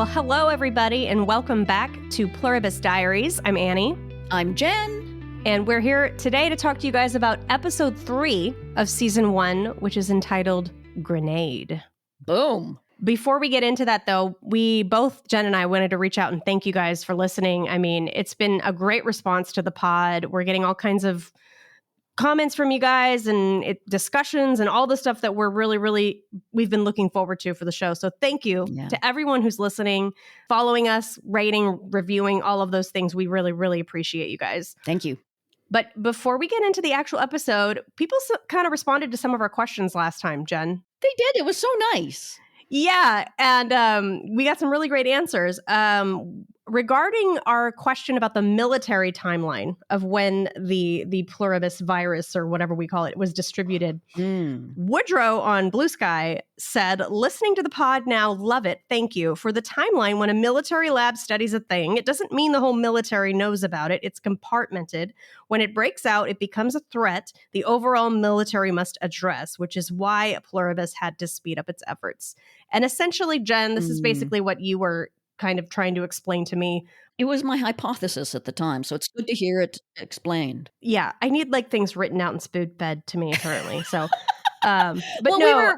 Well, hello, everybody, and welcome back to Pluribus Diaries. I'm Annie. I'm Jen. And we're here today to talk to you guys about episode 3 of season 1, which is entitled Grenade. Boom. Before we get into that, though, Jen and I wanted to reach out and thank you guys for listening. I mean, it's been a great response to the pod. We're getting all kinds of comments from you guys and discussions and all the stuff that we've been looking forward to for the show. So thank you to everyone who's listening, following us, rating, reviewing, all of those things. We really, really appreciate you guys. Thank you. But before we get into the actual episode, people kind of responded to some of our questions last time, Jen. They did. It was so nice. Yeah. And we got some really great answers. Regarding our question about the military timeline of when the pluribus virus, or whatever we call it, was distributed, Woodrow on Blue Sky said, listening to the pod now, love it. Thank you. For the timeline, when a military lab studies a thing, it doesn't mean the whole military knows about it. It's compartmented. When it breaks out, it becomes a threat the overall military must address, which is why pluribus had to speed up its efforts. And essentially, Jen, this is basically what you were kind of trying to explain to me. It was my hypothesis at the time, so it's good to hear it explained. Yeah, I need things written out and spoon-fed to me apparently. So, but well, no,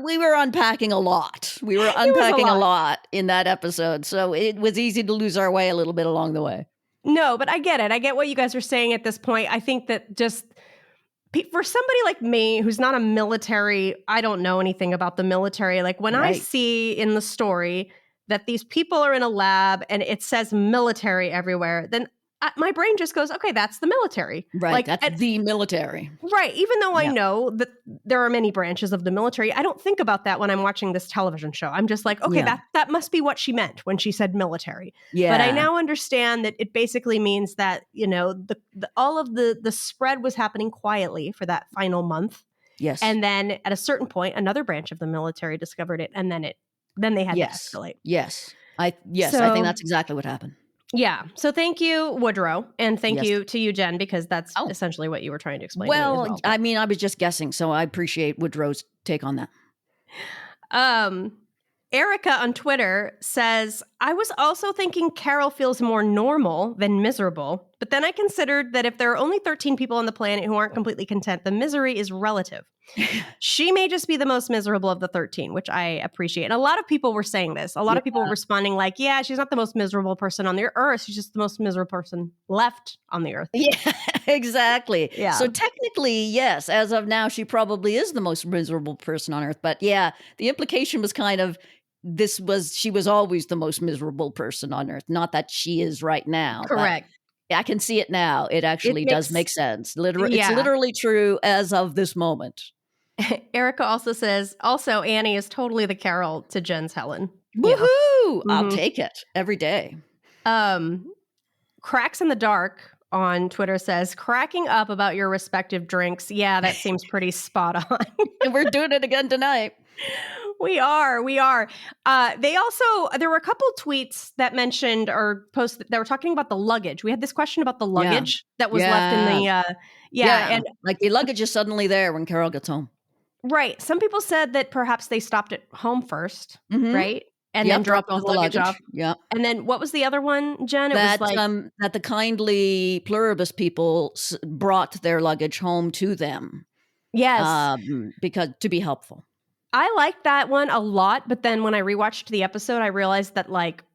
we were unpacking a lot. We were unpacking a lot in that episode, so it was easy to lose our way a little bit along the way. No, but I get it. I get what you guys are saying at this point. I think that just for somebody like me who's not a military, I don't know anything about the military. Like when I see in the story that these people are in a lab and it says military everywhere, then my brain just goes, okay, that's the military. Right, that's the military. Right, even though I know that there are many branches of the military, I don't think about that when I'm watching this television show. I'm just like, okay, that must be what she meant when she said military. Yeah. But I now understand that it basically means that, all of the spread was happening quietly for that final month. Yes. And then at a certain point, another branch of the military discovered it, and then they had to escalate. Yes. I think that's exactly what happened. Yeah. So thank you, Woodrow. And thank you to you, Jen, because that's essentially what you were trying to explain. Well, to me as I mean, I was just guessing, so I appreciate Woodrow's take on that. Erica on Twitter says, I was also thinking Carol feels more normal than miserable, but then I considered that if there are only 13 people on the planet who aren't completely content, the misery is relative. She may just be the most miserable of the 13, which I appreciate. And a lot of people were saying this. A lot of people were responding like, yeah, she's not the most miserable person on the earth. She's just the most miserable person left on the earth. Yeah, exactly. Yeah. So technically, yes, as of now, she probably is the most miserable person on earth. But yeah, the implication was kind of, she was always the most miserable person on earth. Not that she is right now. Correct. I can see it now. It actually does make sense. It's literally true as of this moment. Erica also says, Annie is totally the Carol to Jen's Helen. Woohoo! Mm-hmm. I'll take it every day. Cracks in the Dark on Twitter says, cracking up about your respective drinks. Yeah, that seems pretty spot on. And we're doing it again tonight. We are. There were a couple tweets that mentioned or posted that were talking about the luggage. We had this question about the luggage that was left in the, and like the luggage is suddenly there when Carol gets home. Right. Some people said that perhaps they stopped at home first, right? And then dropped off the luggage off. Yeah. And then what was the other one, Jen? It was like that the kindly pluribus people brought their luggage home to them. Yes. Because to be helpful. I liked that one a lot, but then when I rewatched the episode, I realized that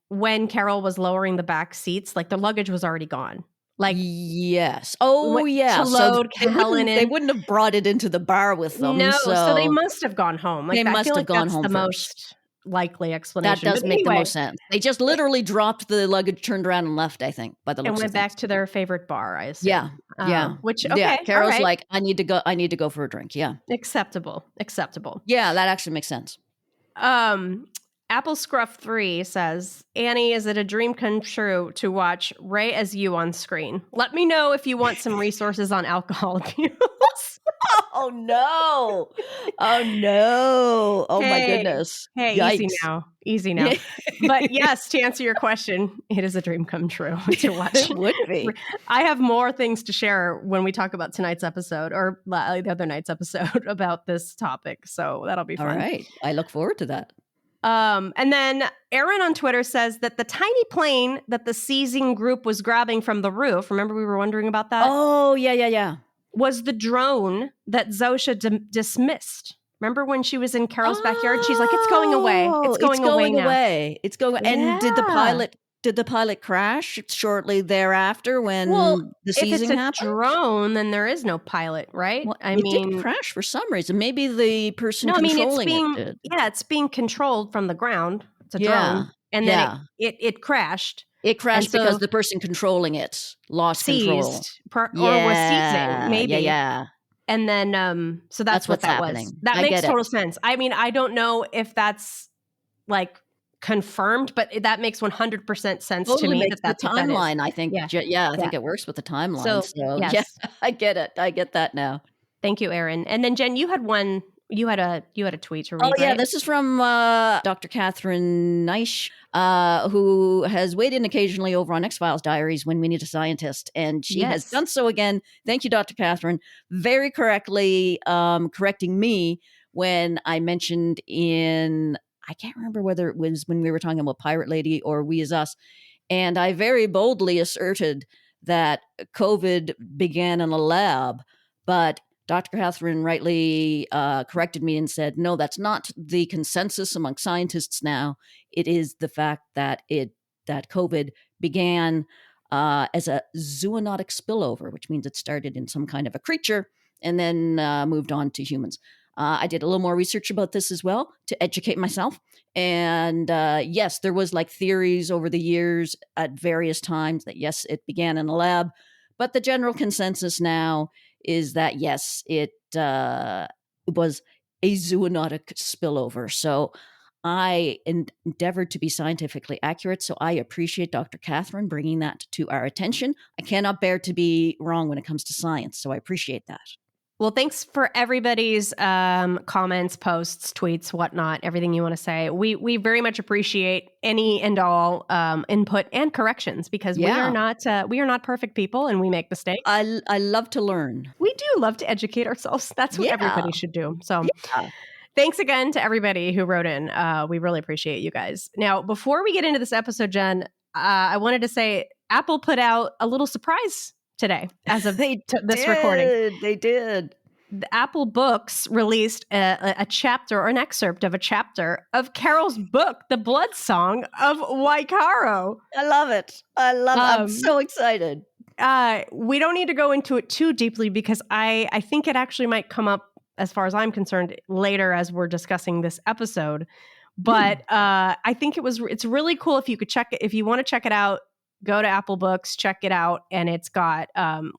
when Carol was lowering the back seats, the luggage was already gone. Yes. Oh, yeah. To load Helen in. They wouldn't have brought it into the bar with them. No, so they must have gone home. They must have gone home that's the most likely explanation. That does make the most sense. They just literally dropped the luggage, turned around and left, I think, by the looks of things. And went back to their favorite bar, I assume. Yeah. Which, okay. Carol's like, I need to go for a drink. Yeah. Acceptable. Yeah, that actually makes sense. Apple Scruff 3 says, Annie, is it a dream come true to watch Ray as you on screen? Let me know if you want some resources on alcohol abuse. Oh, no. Oh, my goodness. Hey, Yikes. Easy now. But yes, to answer your question, it is a dream come true to watch. It would be. I have more things to share when we talk about tonight's episode or the other night's episode about this topic. So that'll be fun. All right. I look forward to that. And then Aaron on Twitter says that the tiny plane that the seizing group was grabbing from the roof, remember we were wondering about that? Oh, yeah. Was the drone that Zosha dismissed. Remember when she was in Carol's backyard? She's like, it's going away. It's going away now. It's going. And did the pilot crash shortly thereafter when the seizing happened? If it's a drone, then there is no pilot, right? Well, it didn't crash for some reason. Maybe the person controlling it did. Yeah, it's being controlled from the ground. It's a drone. And then it crashed. It crashed because the person controlling it lost control. Or was seizing, maybe. Yeah. And then, so that's what that happening. was. That makes total sense. I mean, I don't know if that's like confirmed, but that makes 100% sense to me. That's the timeline. I think. Yeah, I think it works with the timeline. So yes. Yeah, I get it. I get that now. Thank you, Aaron. And then Jen, you had one. You had a tweet to read. Oh yeah, right? This is from Dr. Catherine Neisch, who has weighed in occasionally over on X-Files Diaries when we need a scientist, and she has done so again. Thank you, Dr. Catherine, very correctly correcting me when I mentioned I can't remember whether it was when we were talking about Pirate Lady or We Is Us, and I very boldly asserted that COVID began in a lab, but Dr. Catherine rightly corrected me and said, no, that's not the consensus among scientists now. It is the fact that COVID began as a zoonotic spillover, which means it started in some kind of a creature and then moved on to humans. I did a little more research about this as well to educate myself. And yes, there was like theories over the years at various times that, yes, it began in a lab. But the general consensus now is that, yes, it was a zoonotic spillover. So I endeavored to be scientifically accurate. So I appreciate Dr. Catherine bringing that to our attention. I cannot bear to be wrong when it comes to science. So I appreciate that. Well, thanks for everybody's comments, posts, tweets, whatnot, everything you want to say. We very much appreciate any and all input and corrections because we are not perfect people and we make mistakes. I love to learn. We do love to educate ourselves. That's what everybody should do. So thanks again to everybody who wrote in. We really appreciate you guys. Now, before we get into this episode, Jen, I wanted to say Apple put out a little surprise today as of this recording. They did. The Apple Books released a chapter or an excerpt of a chapter of Carol's book, The Blood Song of Waikaro. I love it. I'm so excited. We don't need to go into it too deeply because I think it actually might come up, as far as I'm concerned, later as we're discussing this episode. But I think it's really cool if you could check it. If you want to check it out, go to Apple Books, check it out. And it's got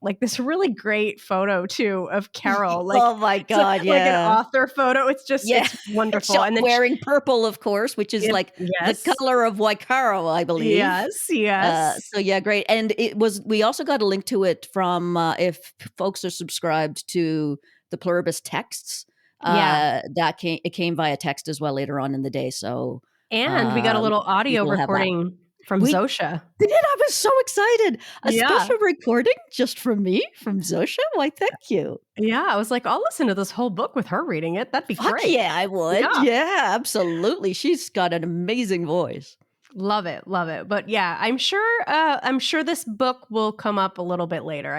like this really great photo too of Carol. Like, oh my God, like an author photo. It's just it's wonderful. And then wearing purple, of course, which is the color of Waikaro, I believe. Yes. So yeah, great. And we also got a link to it from if folks are subscribed to the Pluribus texts. It came via text as well later on in the day. So we got a little audio recording from Zosha. I was so excited. A special recording just from me, from Zosha? Why, thank you. Yeah, I was like, I'll listen to this whole book with her reading it. That'd be great. Yeah, I would. Yeah, absolutely. She's got an amazing voice. Love it. But yeah, I'm sure this book will come up a little bit later.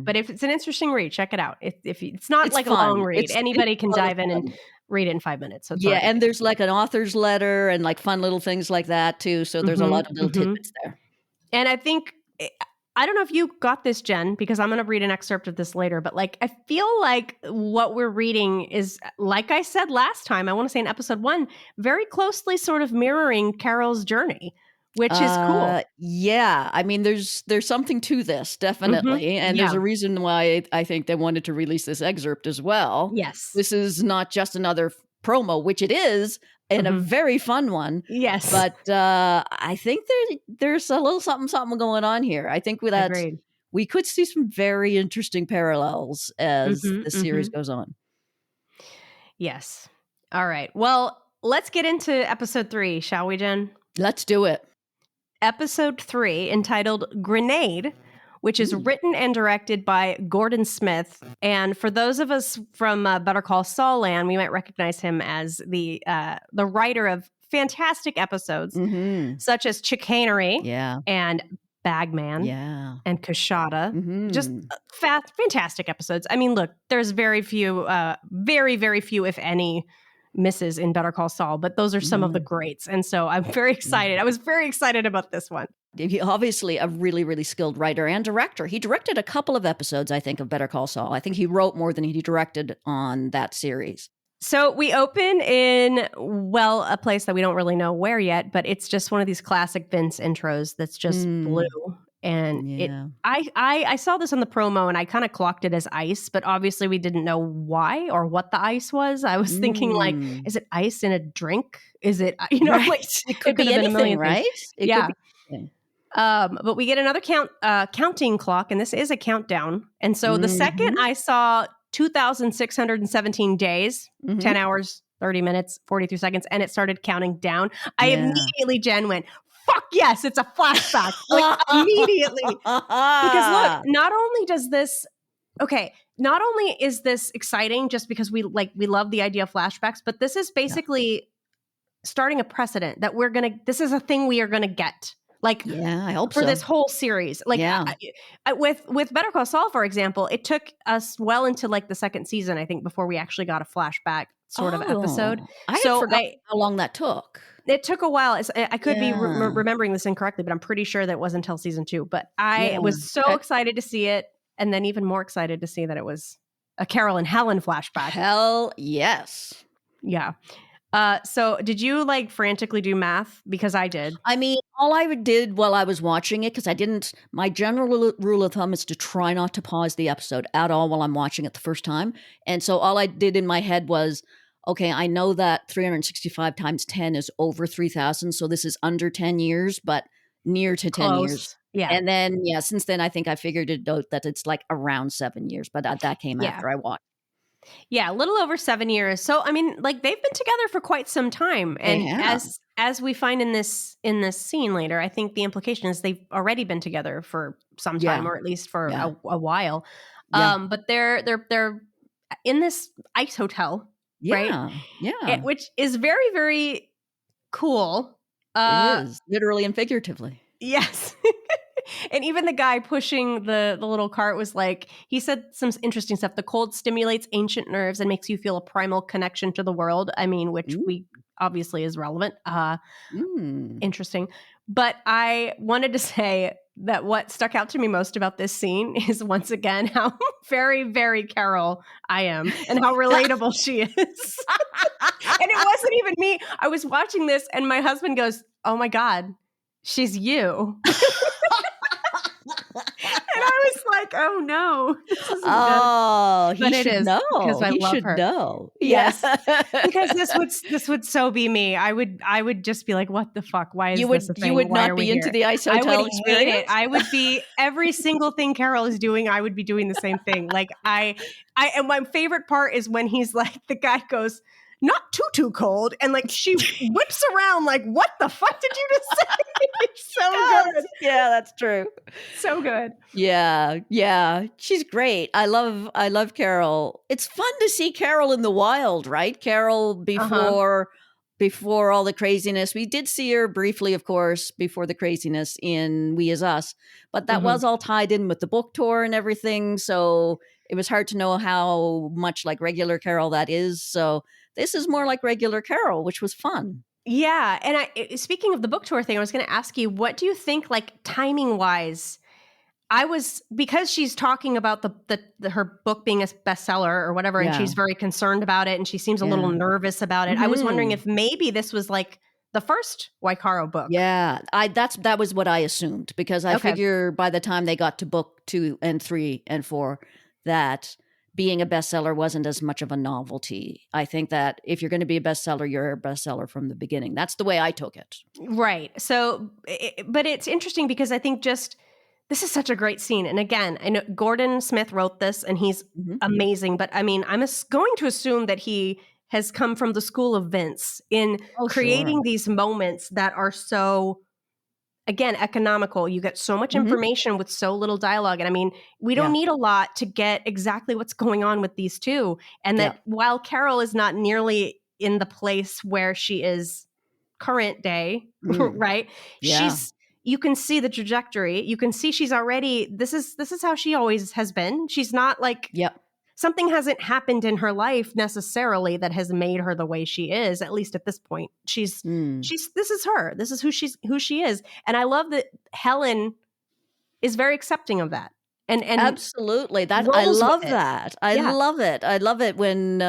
But if it's an interesting read, check it out. If it's not like fun. A long read, anybody can dive in and read it in 5 minutes. So and there's like an author's letter and like fun little things like that too. So there's a lot of little tidbits there. And I think, I don't know if you got this, Jen, because I'm going to read an excerpt of this later, but like, I feel like what we're reading is, like I said last time, I want to say in episode 1, very closely sort of mirroring Carol's journey, which is cool. Yeah. I mean, there's something to this, definitely. And there's a reason why I think they wanted to release this excerpt as well. Yes. This is not just another promo, which it is, and a very fun one. Yes. But I think there's a little something going on here. I think we could see some very interesting parallels as the series goes on. Yes. All right. Well, let's get into episode 3, shall we, Jen? Let's do it. Episode 3, entitled Grenade, which is written and directed by Gordon Smith. And for those of us from Better Call Saul land, we might recognize him as the writer of fantastic episodes such as Chicanery and Bagman and Kashada. Just fantastic episodes. I mean, look, there's very few, very few, if any, misses in Better Call Saul, but those are some of the greats. And so I'm very excited. I was very excited about this one. He obviously a really, really skilled writer and director. He directed a couple of episodes, I think, of Better Call Saul. I think he wrote more than he directed on that series. So we open in, well, a place that we don't really know where yet, but it's just one of these classic Vince intros that's just blue. And I saw this on the promo and I kind of clocked it as ice, but obviously we didn't know why or what the ice was. I was thinking like, is it ice in a drink? Is it, like it could be anything, right? It could be anything. But we get another counting clock, and this is a countdown. And so the second I saw 2,617 days, 10 hours, 30 minutes, 43 seconds, and it started counting down, I immediately, Jen, went, fuck yes, it's a flashback. Like immediately. Because look, not only is this exciting just because we love the idea of flashbacks, but this is basically starting a precedent that this is a thing we are going to get. Like, I hope for this whole series. Like, with Better Call Saul, for example, it took us well into like the second season, I think, before we actually got a flashback sort of episode. I forgot how long that took. It took a while. I could be remembering this incorrectly, but I'm pretty sure that it wasn't until season 2. But I was so excited to see it, and then even more excited to see that it was a Carol and Helen flashback. Hell yes. Yeah. So did you like frantically do math? Because I did. I mean, all I did while I was watching it, because my general rule of thumb is to try not to pause the episode at all while I'm watching it the first time. And so all I did in my head was, okay, I know that 365 times 10 is over 3,000. So this is under 10 years, but near to 10 years. Yeah. And then, since then, I think I figured it out that it's like around 7 years, but that came after I watched. Yeah, a little over 7 years. So, I mean, like they've been together for quite some time. And as we find in this scene later, I think the implication is they've already been together for some time, or at least for a while. Yeah. But they're in this ice hotel, right? Yeah. Which is very, very cool. It is, literally and figuratively. Yes. And even the guy pushing the little cart was like, he said some interesting stuff. The cold stimulates ancient nerves and makes you feel a primal connection to the world. I mean, which we obviously is relevant. Interesting. But I wanted to say that what stuck out to me most about this scene is once again how very, very Carol I am and how relatable she is. And it wasn't even me. I was watching this and my husband goes, "Oh my God, she's you." And I was like, "Oh no!" He should know because I love her. Know. Yes, because this would so be me. I would just be like, "What the fuck? Why is this a thing? You would Why not be here?" into the ice hotel I would experience. hate it. I would be every single thing Carol is doing. I would be doing the same thing. Like and my favorite part is when he's like, the guy goes, "Not too cold," and like she whips around like, "What the fuck did you just say?" It's so good. Yeah, that's true. So good. Yeah. She's great. I love Carol. It's fun to see Carol in the wild, right? Carol before all the craziness. We did see her briefly, of course, before the craziness in We Is Us, but that was all tied in with the book tour and everything. So it was hard to know how much like regular Carol that is. So this is more like regular Carol, which was fun. Yeah. And speaking of the book tour thing, I was going to ask you, what do you think, like timing wise? Because she's talking about her book being a bestseller or whatever, and she's very concerned about it, and she seems a little nervous about it. I was wondering if maybe this was like the first Waikaro book. Yeah, that was what I assumed, because I figure by the time they got to book 2 and 3 and 4, that being a bestseller wasn't as much of a novelty. I think that if you're going to be a bestseller, you're a bestseller from the beginning. That's the way I took it. Right. So, but it's interesting because I think this is such a great scene. And again, I know Gordon Smith wrote this and he's amazing, but I mean, I'm going to assume that he has come from the school of Vince in creating these moments that are so again, economical. You get so much Mhm. information with so little dialogue. And I mean, we don't Yeah. need a lot to get exactly what's going on with these two. And Yeah. that while Carol is not nearly in the place where she is current day, Mm. right? Yeah. You can see the trajectory. You can see she's already this is how she always has been. She's not like Yep. something hasn't happened in her life necessarily that has made her the way she is, at least at this point. Mm. She's this is her. This is who she is. And I love that Helen is very accepting of that and Absolutely. That I rolls with love it. that. I Yeah. love it. I love it when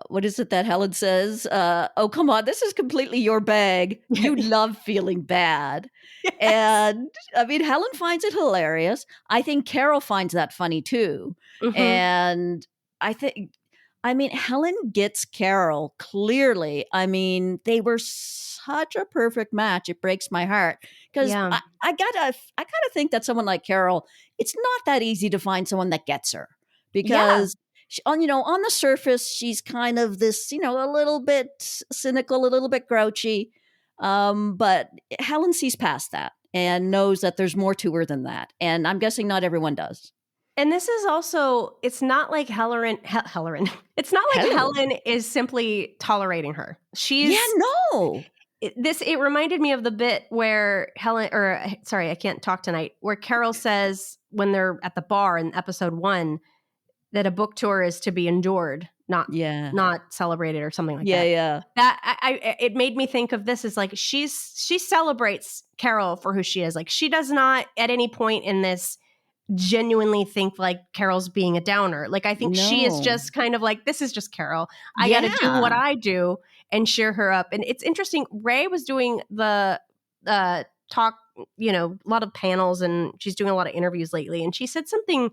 what is it that Helen says? Oh, come on, this is completely your bag. You love feeling bad. Yes. And I mean, Helen finds it hilarious. I think Carol finds that funny too. Mhm. And I think I mean, Helen gets Carol clearly. I mean, they were such a perfect match. It breaks my heart because Yeah. I gotta think that someone like Carol, it's not that easy to find someone that gets her Yeah. because on the surface she's kind of this, a little bit cynical, a little bit grouchy, but Helen sees past that and knows that there's more to her than that. And I'm guessing not everyone does. And this is also, it's not like Helen. It's not like Helen, Helen is simply tolerating her. yeah, She's no, it reminded me of the bit where Helen, or sorry, I can't talk tonight, where Carol says when they're at the bar in episode 1 that a book tour is to be endured, yeah. not celebrated or something like Yeah, that. yeah. That it made me think of this as like she celebrates Carol for who she is. Like she does not at any point in this genuinely think like Carol's being a downer. Like I think she is No. just kind of like, this is just Carol. I got to do what Yeah. I do and cheer her up. And it's interesting. Ray was doing the talk, a lot of panels, and she's doing a lot of interviews lately. And she said something,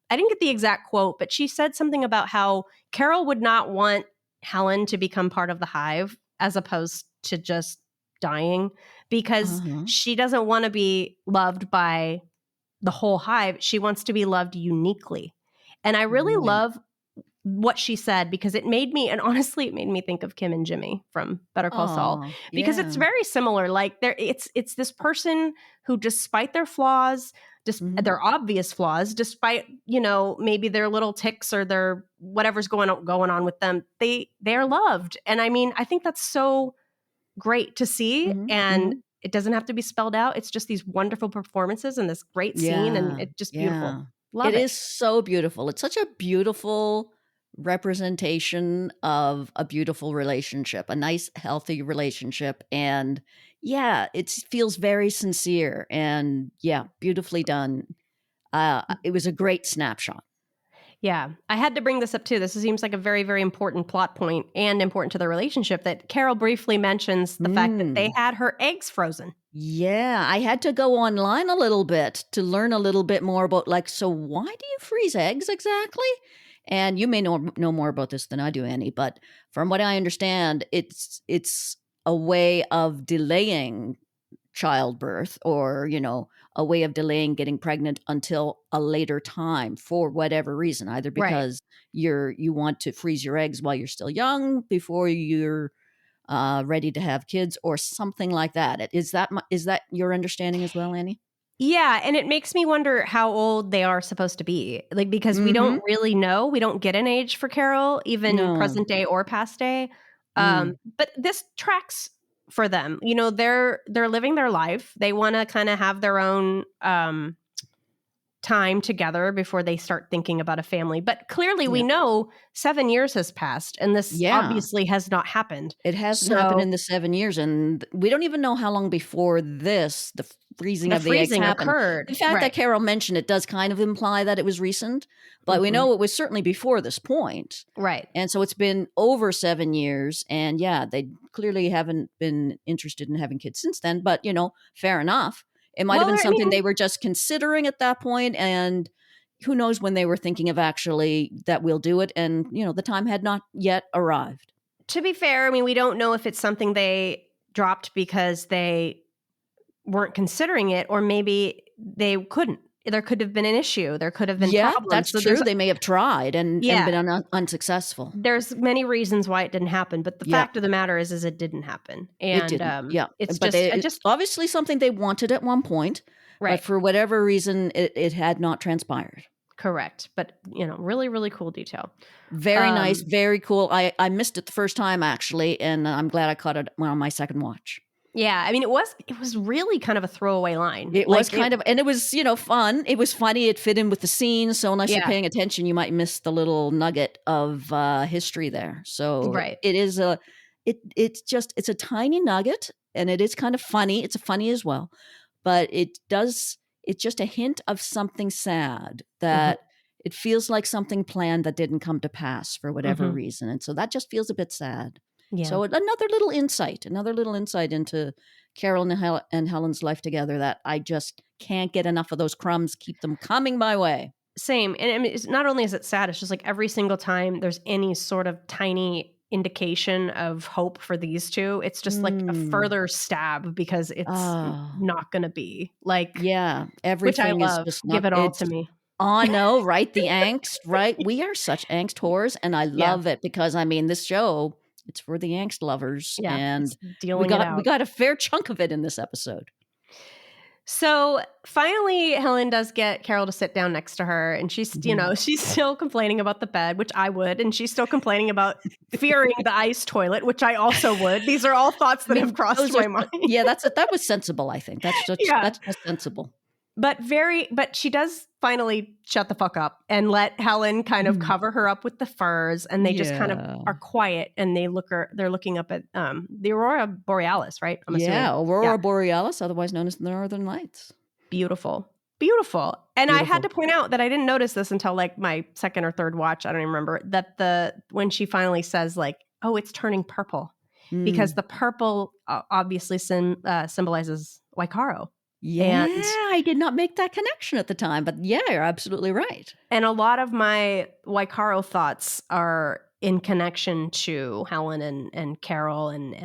I didn't get the exact quote, but she said something about how Carol would not want Helen to become part of the hive as opposed to just dying, because Uh-huh. she doesn't want to be loved by the whole hive. She wants to be loved uniquely. And I really Right. love what she said, because it made me, and honestly, it made me think of Kim and Jimmy from Better Call Saul, Oh, because it's yeah. very similar. Like it's this person who, despite their flaws, just Mhm. their obvious flaws, despite maybe their little ticks or their whatever's going on with them, they're loved. And I mean, I think that's so great to see, Mhm. and Mhm. it doesn't have to be spelled out. It's just these wonderful performances and this great scene, and Yeah. it's just beautiful. Yeah. Love It it. is so beautiful. It's such a beautiful representation of a beautiful relationship, a nice, healthy relationship. And yeah, it feels very sincere and yeah, beautifully done. It was a great snapshot. Yeah, I had to bring this up too. This seems like a very, very important plot point and important to the relationship, that Carol briefly mentions the fact that they Mm. had her eggs frozen. Yeah, I had to go online a little bit to learn a little bit more about, like, so why do you freeze eggs exactly? And you may know more about this than I do, Annie, but from what I understand, it's a way of delaying childbirth, or a way of delaying getting pregnant until a later time for whatever reason, either Right. because you want to freeze your eggs while you're still young before you're ready to have kids or something like that. Is that your understanding as well, Annie? Yeah, and it makes me wonder how old they are supposed to be. Like, because we don't Mhm. really know. We don't get an age for Carol, even No. present day or past day. Mm. But this tracks for them. They're living their life. They want to kind of have their own time together before they start thinking about a family. But clearly we Yeah. know 7 years has passed, and this Yeah. obviously has not happened. It hasn't happened So in the 7 years, and we don't even know how long before the freezing the of the eggs freezing happened. occurred. The fact that Right. Carol mentioned it does kind of imply that it was recent, but we Mhm. know it was certainly before this point. Right. And so it's been over 7 years, and yeah, they clearly haven't been interested in having kids since then, but, fair enough. It might have Well, been I something mean, they were just considering at that point, and who knows when they were thinking of actually that we'll do it, and, the time had not yet arrived. to be fair, I mean, we don't know if it's something they dropped because they weren't considering it, or maybe they couldn't. there could have been an issue. There could have been Yeah, problems. that's So true. They may have tried and been unsuccessful. there's many reasons why it didn't happen, but the Yeah. fact of the matter is it didn't happen. It And didn't. Yeah. it's But just obviously something they wanted at one point, right. but for whatever reason, it had not transpired. Correct. But, really, really cool detail. Very nice. Very cool. I missed it the first time, actually, and I'm glad I caught it on my second watch. Yeah. I mean, it was really kind of a throwaway line. It was kind of, and it was, fun. It was funny. It fit in with the scene. So unless you're paying attention, you might miss the little nugget of history there. So it is it's a tiny nugget, and it is kind of funny. It's funny as well, but it's just a hint of something sad that it feels like something planned that didn't come to pass for whatever reason. And so that just feels a bit sad. Yeah. So another little insight into Carol and Helen's life together that I just can't get enough of those crumbs. Keep them coming my way. Same. And I mean, it's not only is it sad, it's just like every single time there's any sort of tiny indication of hope for these two, it's just like a further stab because it's not going to be like, everything which I love. Is just not, give it all to me. Oh, no, right? The angst, right? We are such angst whores, and I love it because, I mean, this show, it's for the angst lovers, and we got a fair chunk of it in this episode. So finally, Helen does get Carol to sit down next to her, and she's, she's still complaining about the bed, which I would, and she's still complaining about fearing the ice toilet, which I also would. These are all thoughts that have crossed my mind. Yeah, that was sensible. I think that's just sensible. But she does finally shut the fuck up and let Helen kind of cover her up with the furs, and they just kind of are quiet, and they're looking up at the Aurora Borealis, right? I'm assuming. Aurora Borealis, otherwise known as the Northern Lights. Beautiful. And I had to point out that I didn't notice this until like my second or third watch. I don't even remember that when she finally says like, "Oh, it's turning purple," because the purple obviously symbolizes Waikaro. Yeah, I did not make that connection at the time, but yeah, you're absolutely right. And a lot of my Waikaro thoughts are in connection to Helen and Carol and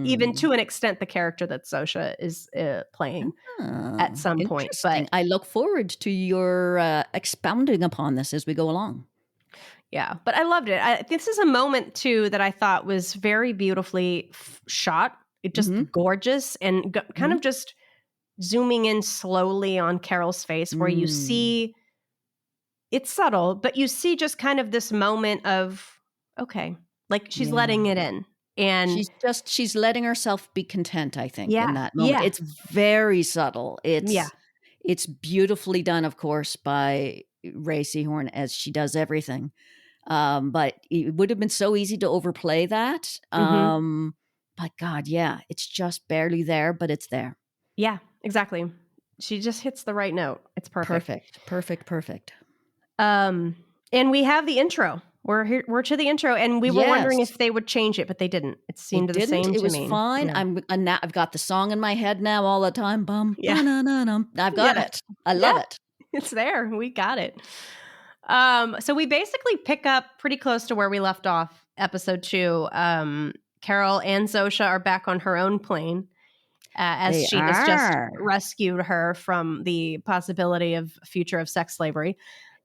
even to an extent the character that Sosha is playing at some point. But I look forward to your expounding upon this as we go along. Yeah, but I loved it. This is a moment too that I thought was very beautifully shot. It just gorgeous and kind of just zooming in slowly on Carol's face where you see, it's subtle, but you see just kind of this moment of, okay, like she's letting it in. And she's letting herself be content, I think, in that moment. It's very subtle. It's beautifully done, of course, by Ray Seahorn as she does everything. But it would have been so easy to overplay that. But God, it's just barely there, but it's there. Yeah, exactly. She just hits the right note. It's perfect. Perfect. And we have the intro. We're to the intro, and we were wondering if they would change it, but they didn't. It seemed the same to me. It was fine. Yeah. I've got the song in my head now all the time. Bum, ba-na-na-num. I've got it. I love it. It's there. We got it. So we basically pick up pretty close to where we left off, episode 2. Carol and Sosha are back on her own plane. As she has just rescued her from the possibility of future of sex slavery.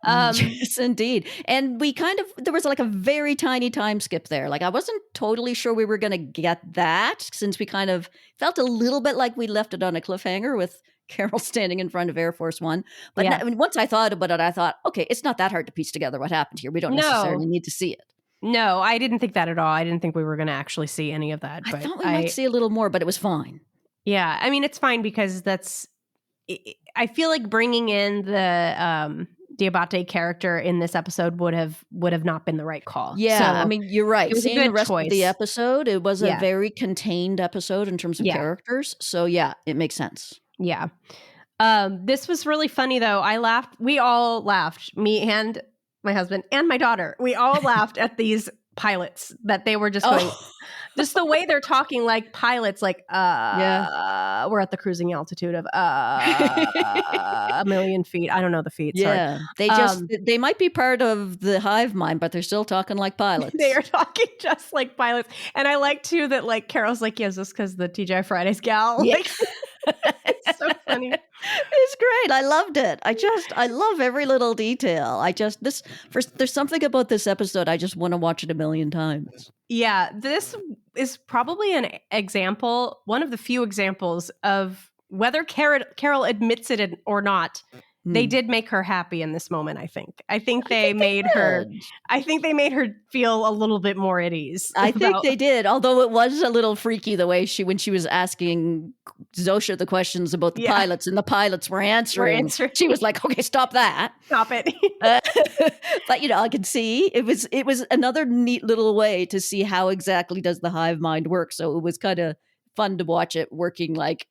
Yes, indeed. And there was like a very tiny time skip there. Like I wasn't totally sure we were going to get that since we kind of felt a little bit like we left it on a cliffhanger with Carol standing in front of Air Force One. But once I thought about it, I thought, okay, it's not that hard to piece together what happened here. We don't necessarily need to see it. No, I didn't think that at all. I didn't think we were going to actually see any of that. I thought we might see a little more, but it was fine. Yeah, I mean, it's fine because I feel like bringing in the Diabate character in this episode would have not been the right call. Yeah, so, I mean, you're right. Seeing the rest of the episode, it was a very contained episode in terms of characters. So yeah, it makes sense. Yeah. This was really funny though. I laughed. We all laughed. Me and my husband and my daughter. We all laughed at these pilots that they were just going. Just the way they're talking like pilots, like, we're at the cruising altitude of a million feet. I don't know the feet. Yeah. Sorry. They might be part of the hive mind, but they're still talking like pilots. They are talking just like pilots. And I like too that like Carol's like, yeah, is this because the TGI Fridays gal? Yeah. Like, it's so funny. It's great. I loved it. I love every little detail. There's something about this episode. I just want to watch it a million times. Yeah, this is probably an example, one of the few examples of whether Carol admits it or not. They did make her happy in this moment, I think. I think they made her feel a little bit more at ease. I think they did, although it was a little freaky the way when she was asking Zosha the questions about the pilots, and the pilots were answering. She was like, okay, stop that. Stop it. But, I could see it was another neat little way to see how exactly does the hive mind work. So it was kind of fun to watch it working like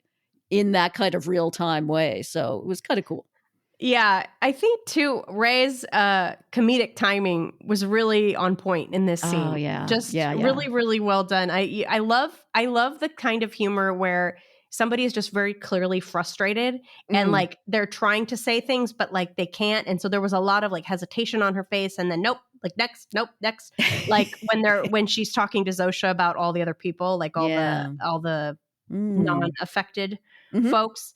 in that kind of real time way. So it was kind of cool. Yeah, I think too, Ray's comedic timing was really on point in this scene. Oh yeah, really, really well done. I love the kind of humor where somebody is just very clearly frustrated and like they're trying to say things, but like they can't. And so there was a lot of like hesitation on her face, and then nope, next. Like when she's talking to Zosha about all the other people, like all the non-affected folks.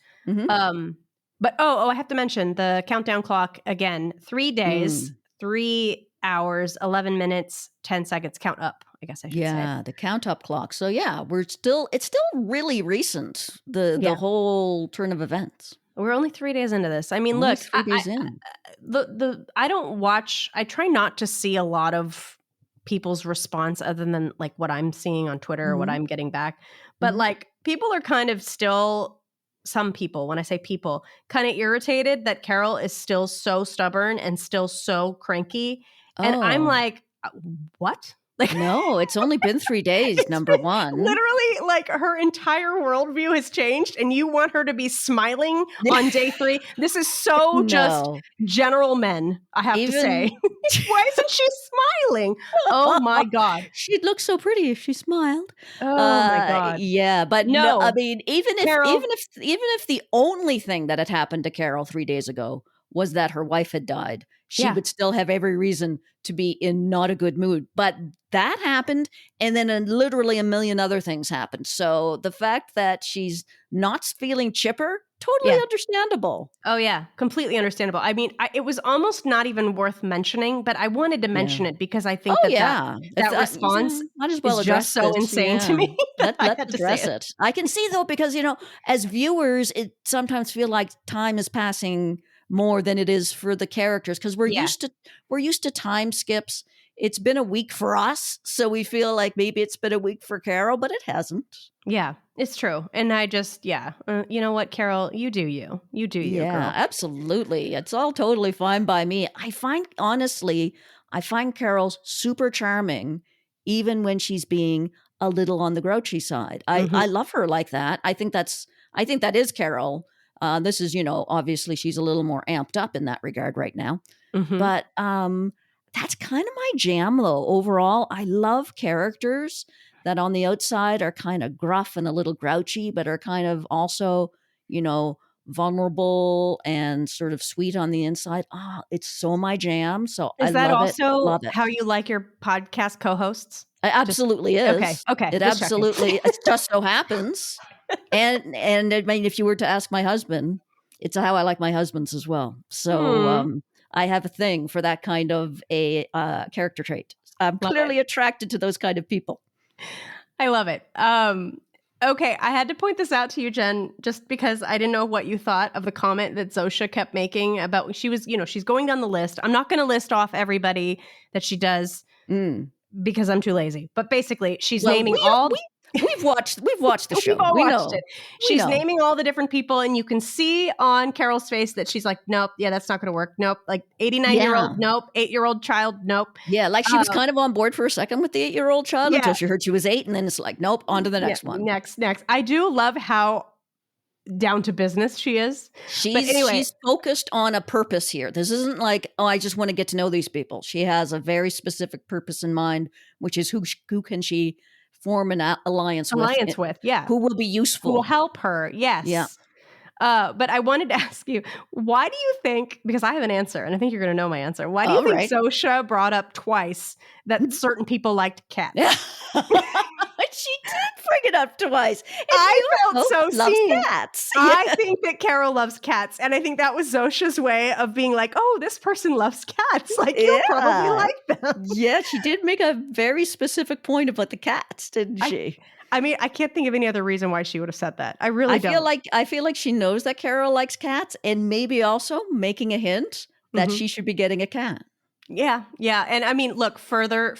But I have to mention the countdown clock again. 3 days, 3 hours, 11 minutes, 10 seconds. Count up, I guess I should say. Yeah, the count up clock. So yeah, it's still really recent, the whole turn of events. We're only 3 days into this. I mean, look, 3 days in. I don't watch. I try not to see a lot of people's response other than like what I'm seeing on Twitter or what I'm getting back. But like people are kind of still. Some people, when I say people, kind of irritated that Carol is still so stubborn and still so cranky. And I'm like, what? Like, no, it's only been 3 days, number one. Literally, like her entire worldview has changed, and you want her to be smiling on day 3. This is so just general men, I have to say. Why isn't she smiling? Oh my God. She'd look so pretty if she smiled. Oh my God. Yeah, but no, I mean, even if the only thing that had happened to Carol 3 days ago was that her wife had died, she would still have every reason to be in not a good mood. But that happened, and then literally a million other things happened. So the fact that she's not feeling chipper, totally understandable. Oh yeah, completely understandable. I mean, it was almost not even worth mentioning, but I wanted to mention it because I think that response might as well is just so insane to me. Let's address it. I can see though, because as viewers, it sometimes feel like time is passing more than it is for the characters, because we're used to time skips. It's been a week for us, so we feel like maybe it's been a week for Carol, but it hasn't. Yeah, it's true. And I just, you know what, Carol, you do you. You do you, girl. Absolutely. It's all totally fine by me. I find Carol super charming, even when she's being a little on the grouchy side. I love her like that. I think that is Carol. This is, obviously she's a little more amped up in that regard right now. But that's kind of my jam, though. Overall, I love characters that on the outside are kind of gruff and a little grouchy, but are kind of also, vulnerable and sort of sweet on the inside. It's so my jam. So is that also how you like your podcast co-hosts? It absolutely is. Okay. It absolutely it just so happens. And I mean, if you were to ask my husband, it's how I like my husbands as well. So I have a thing for that kind of a character trait. I'm clearly attracted to those kind of people. I love it. Okay, I had to point this out to you, Jen, just because I didn't know what you thought of the comment that Zosha kept making about she's going down the list. I'm not going to list off everybody that she does because I'm too lazy. But basically, she's naming We've watched the show. We've all watched it. She's naming all the different people, and you can see on Carol's face that she's like, nope, that's not going to work. Nope, like 89-year-old, nope, 8-year-old child, nope. Yeah, like she was kind of on board for a second with the 8-year-old child until she heard she was 8, and then it's like, nope, on to the next one. Next. I do love how down to business she is. She's focused on a purpose here. This isn't like, I just want to get to know these people. She has a very specific purpose in mind, which is who can she form an alliance with, who will be useful, who will help her. Yes. But I wanted to ask you, why do you think, because I have an answer and I think you're going to know my answer. Why do you think Zosha brought up twice that certain people liked cats? I She did bring it up twice. And I she felt also so loves seen. cats. I think that Carol loves cats. And I think that was Zosha's way of being like, oh, this person loves cats. Like, you'll probably Yeah. like them. Yeah, she did make a very specific point about the cats, didn't she? I mean, I can't think of any other reason why she would have said that. I really don't. I feel like she knows that Carol likes cats and maybe also making a hint that Mhm. she should be getting a cat. Yeah. And I mean, look, further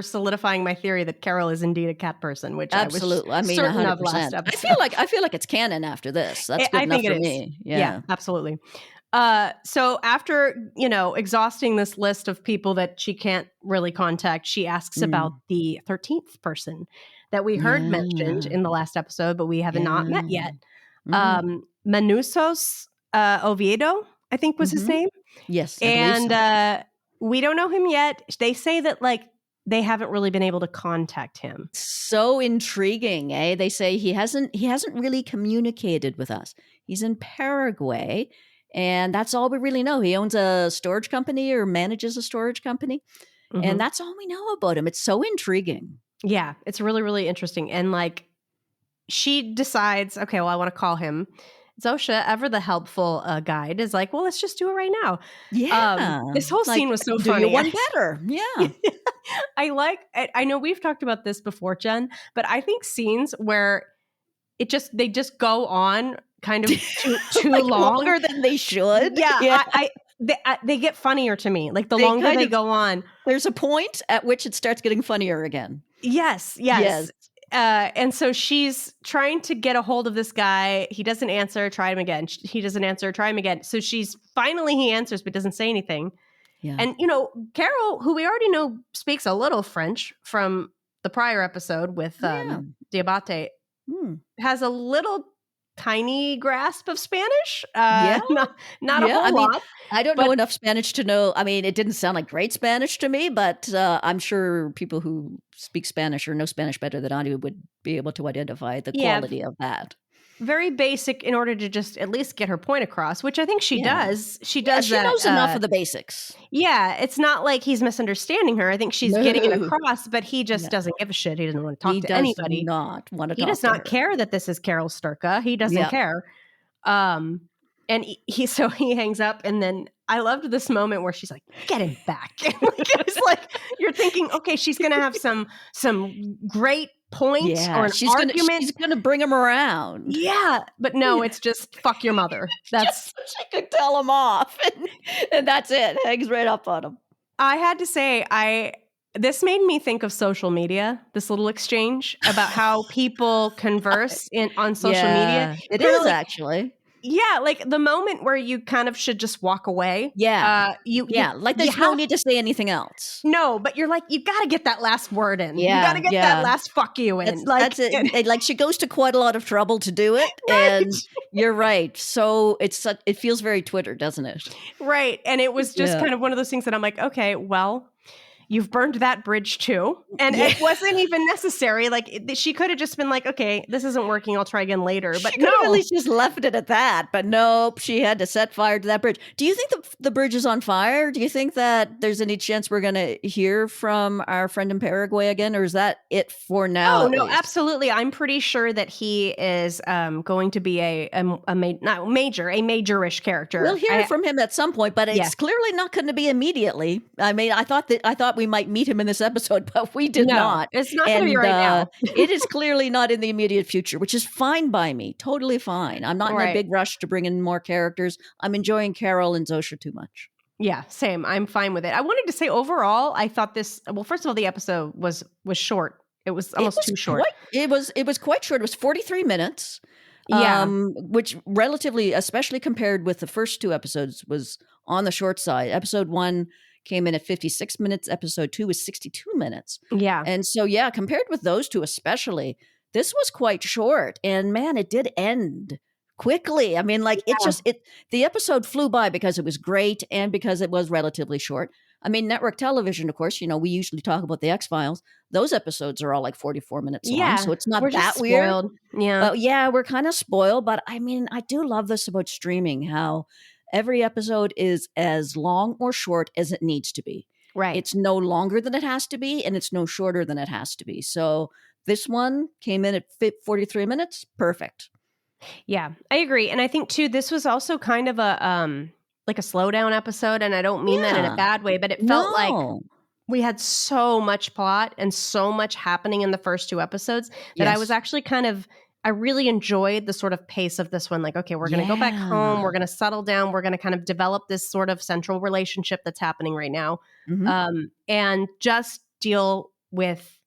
solidifying my theory that Carol is indeed a cat person, which Absolutely. I I was mean, certain of 100%. last episode. I feel like it's canon after this. That's good I enough think for it is. me. Yeah, absolutely. So after, exhausting this list of people that she can't really contact, she asks about the 13th person that we heard mentioned in the last episode, but we have not met yet. Manusos Oviedo, I think was his name. Yes, I believe so. And we don't know him yet. They say that like they haven't really been able to contact him. So intriguing, eh? They say he hasn't really communicated with us. He's in Paraguay, and that's all we really know. He owns a storage company or manages a storage company, and that's all we know about him. It's so intriguing. Yeah, it's really, really interesting. And like she decides, okay, well, I want to call him. Zosha, ever the helpful guide, is like, well, let's just do it right now. Yeah. This whole scene was so do funny. you one better? Yeah. I know we've talked about this before, Jen, but I think scenes where they just go on kind of too Like long. longer than they should. Yeah. They get funnier to me. Like the longer they go on. There's a point at which it starts getting funnier again. Yes. And so she's trying to get a hold of this guy. He doesn't answer. Try him again. He doesn't answer. Try him again. So he answers, but doesn't say anything. Yeah. And, Carol, who we already know speaks a little French from the prior episode with Diabate, has a little tiny grasp of Spanish. Not a whole lot. I don't know enough Spanish to know. I mean, it didn't sound like great Spanish to me, but I'm sure people who speak Spanish or know Spanish better than I do would be able to identify the quality of that. Very basic in order to just at least get her point across, which I think she does. She does she that. She knows enough of the basics. Yeah, it's not like he's misunderstanding her. I think she's getting it across, but he just doesn't give a shit. He doesn't want to talk to anybody. He does not want to talk to her. He does not care that this is Carol Sturka. He doesn't care. And he hangs up, and then I loved this moment where she's like, "Get him back." It's like you're thinking, okay, she's gonna have some great point or an argument. She's gonna bring him around. Yeah, but no, it's just fuck your mother. That's so she could tell him off, and that's it. Hangs right up on him. I had to say, this made me think of social media. This little exchange about how people converse on social media. It is actually. Yeah, like the moment where you kind of should just walk away. Yeah. Like there's no need to say anything else. No, but you're like, you got to get that last word in. Yeah, you got to get that last fuck you in. That's it. Like she goes to quite a lot of trouble to do it. Right. And you're right. So it feels very Twitter, doesn't it? Right. And it was just kind of one of those things that I'm like, okay, well, you've burned that bridge too. And it wasn't even necessary. Like she could have just been like, okay, this isn't working. I'll try again later. But no, at least just left it at that. But nope, she had to set fire to that bridge. Do you think the bridge is on fire? Do you think that there's any chance we're going to hear from our friend in Paraguay again? Or is that it for now? Oh, no, absolutely. I'm pretty sure that he is going to be a major-ish character. We'll hear from him at some point, but it's clearly not going to be immediately. I mean, I thought we might meet him in this episode, but we did not. It's not going to be right now. It is clearly not in the immediate future, which is fine by me. Totally fine. I'm not in a big rush to bring in more characters. I'm enjoying Carol and Zosha too much. Yeah, same. I'm fine with it. I wanted to say overall, I thought first of all, the episode was short. It was almost too short. It was quite short. It was 43 minutes. Yeah. Which relatively, especially compared with the first two episodes, was on the short side. Episode 1 came in at 56 minutes. Episode 2 was 62 minutes. Yeah. And so, compared with those two especially, this was quite short. And man, it did end quickly. I mean, like the episode flew by because it was great and because it was relatively short. I mean, network television, of course, we usually talk about the X-Files. Those episodes are all like 44 minutes long. So it's not that weird. Yeah. But we're kind of spoiled. But I mean, I do love this about streaming, how every episode is as long or short as it needs to be. Right. It's no longer than it has to be, and it's no shorter than it has to be. So This one came in at 43 minutes. Perfect. Yeah, I agree. And I think too, this was also kind of a like a slowdown episode. And I don't mean that in a Yeah. bad way, but it felt like No. we had so much plot and so much happening in the first 2 episodes that I was Yes. actually I really enjoyed the sort of pace of this one. Like, okay, we're going to go back home. Yeah. We're going to settle down. We're going to kind of develop this sort of central relationship that's happening right now. And just deal with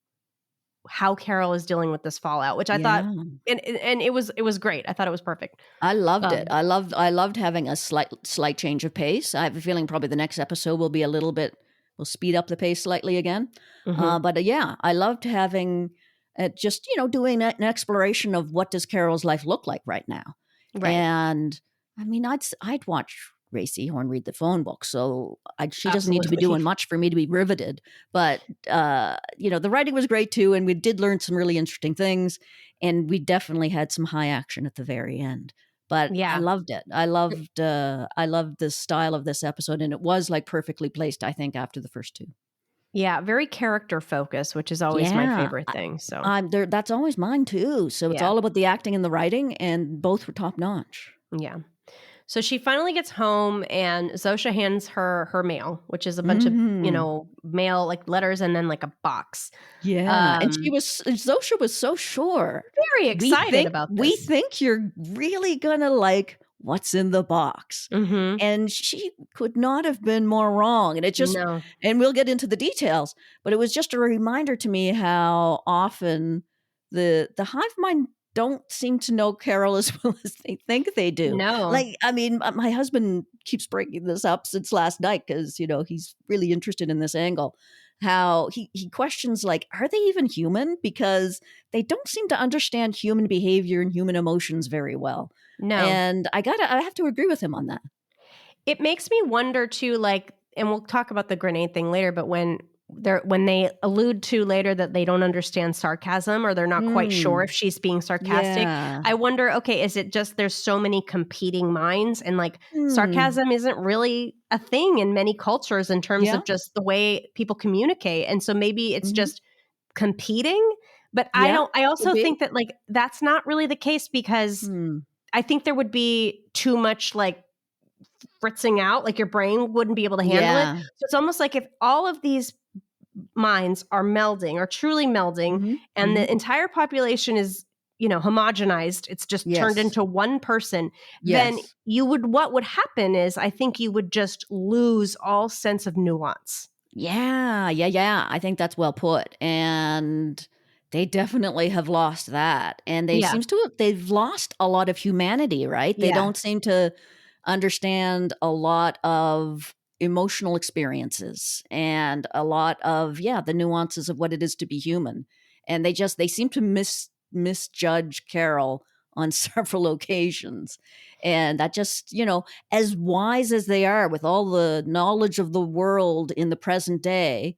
how Carol is dealing with this fallout, which I thought, Yeah. and it was great. I thought it was perfect. I loved it. I loved having a slight change of pace. I have a feeling probably the next episode will be we'll speed up the pace slightly again. But yeah, I loved having just doing an exploration of what does Carol's life look like right now. Right. And I mean, I'd watch Ray Seahorn read the phone book, so she doesn't need to be doing much for me to be riveted. But the writing was great too, and we did learn some really interesting things, and we definitely had some high action at the very end. But Yeah. I loved it. I loved the style of this episode, and it was like perfectly placed, I think, after the first 2. Yeah, very character focused, which is always my favorite thing. So that's always mine too. So it's all about the acting and the writing, and both were top notch. Yeah. So she finally gets home, and Zosha hands her mail, which is a bunch of mail, like letters, and then like a box. Yeah, and Zosha was so sure, very excited about this. We think you're really gonna like what's in the box, and she could not have been more wrong. And it just, and we'll get into the details, but it was just a reminder to me how often the hive mind don't seem to know Carol as well as they think they do. No. Like, I mean, my husband keeps bringing this up since last night because, he's really interested in this angle. How he questions, like, are they even human? Because they don't seem to understand human behavior and human emotions very well. No. And I have to agree with him on that. It makes me wonder too, like, and we'll talk about the grenade thing later, but when they allude to later that they don't understand sarcasm, or they're not quite sure if she's being sarcastic. Yeah. I wonder, okay, is it just there's so many competing minds, and like sarcasm isn't really a thing in many cultures in terms of just the way people communicate. And so maybe it's just competing, but I also think that like that's not really the case, because I think there would be too much like fritzing out, like your brain wouldn't be able to handle it. So it's almost like if all of these minds are melding, or truly melding, and the entire population is, homogenized, it's just turned into one person, then what would happen is I think you would just lose all sense of nuance. Yeah. I think that's well put. And they definitely have lost that. And they've lost a lot of humanity, right? They don't seem to understand a lot of emotional experiences and a lot of the nuances of what it is to be human. And they seem to misjudge Carol on several occasions. And that just, as wise as they are with all the knowledge of the world in the present day,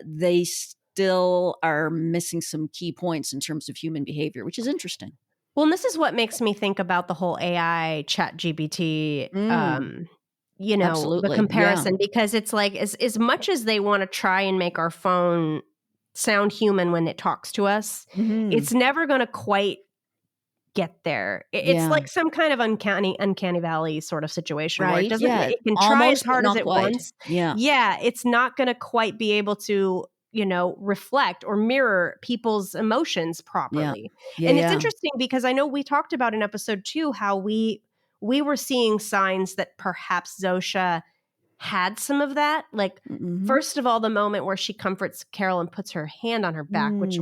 they still are missing some key points in terms of human behavior, which is interesting. Well, and this is what makes me think about the whole AI ChatGPT, Absolutely. the comparison, because it's like as much as they want to try and make our phone sound human when it talks to us, it's never going to quite get there. It's like some kind of uncanny valley sort of situation, right? Where it doesn't. It can try almost, as hard as it wants. Yeah, it's not going to quite be able to reflect or mirror people's emotions properly. And it's interesting because I know we talked about in episode 2 how we were seeing signs that perhaps Zosha had some of that. Like, first of all, the moment where she comforts Carol and puts her hand on her back, which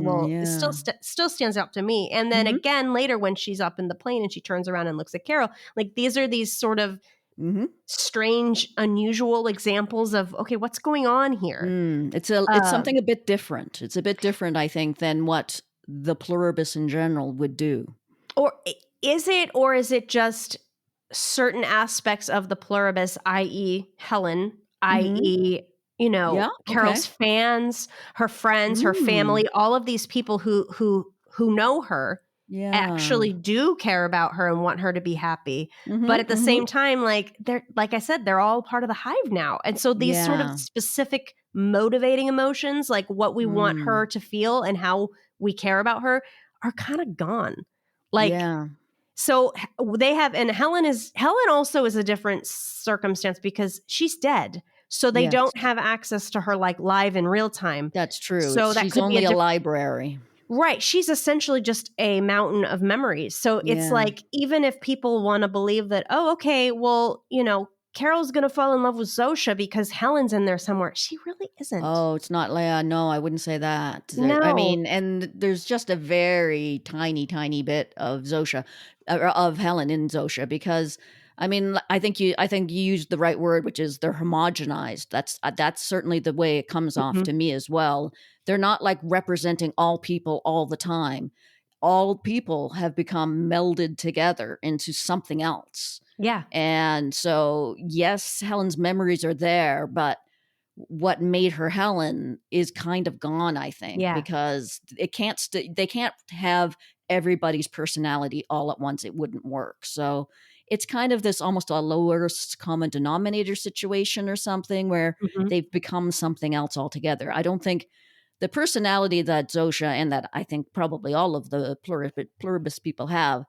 still stands out to me. And then again later when she's up in the plane and she turns around and looks at Carol, like these are these sort of strange, unusual examples of, okay, what's going on here? It's something a bit different. It's a bit different, I think, than what the pluribus in general would do. Or is it just certain aspects of the pluribus, i.e. Helen, i.e. Carol's fans, her friends, her family, all of these people who know her actually do care about her and want her to be happy. But at the same time, like I said, they're all part of the hive now. And so these sort of specific motivating emotions, like what we want her to feel and how we care about her are kind of gone. Like, Yeah. so they have, and Helen also is a different circumstance because she's dead. So they Yes. don't have access to her like live in real time. That's true. So that She's could be a only a different, library. right. She's essentially just a mountain of memories. So it's Yeah. like, even if people want to believe that, oh, okay, well, Carol's going to fall in love with Zosha because Helen's in there somewhere. She really isn't. Oh, it's not Leia. No, I wouldn't say that. I No. mean, and there's just a very tiny, tiny bit of Zosha, of Helen in Zosha, because I mean, I think you used the right word, which is they're homogenized. That's certainly the way it comes off Mhm. to me as well. They're not like representing all people all the time. All people have become melded together into something else. Yeah. And so, yes, Helen's memories are there, but what made her Helen is kind of gone, I think, Yeah. because it can't they can't have everybody's personality all at once. It wouldn't work. So it's kind of this almost a lowest common denominator situation or something where Mhm. they've become something else altogether. I don't think the personality that Zosha and that I think probably all of the pluribus people have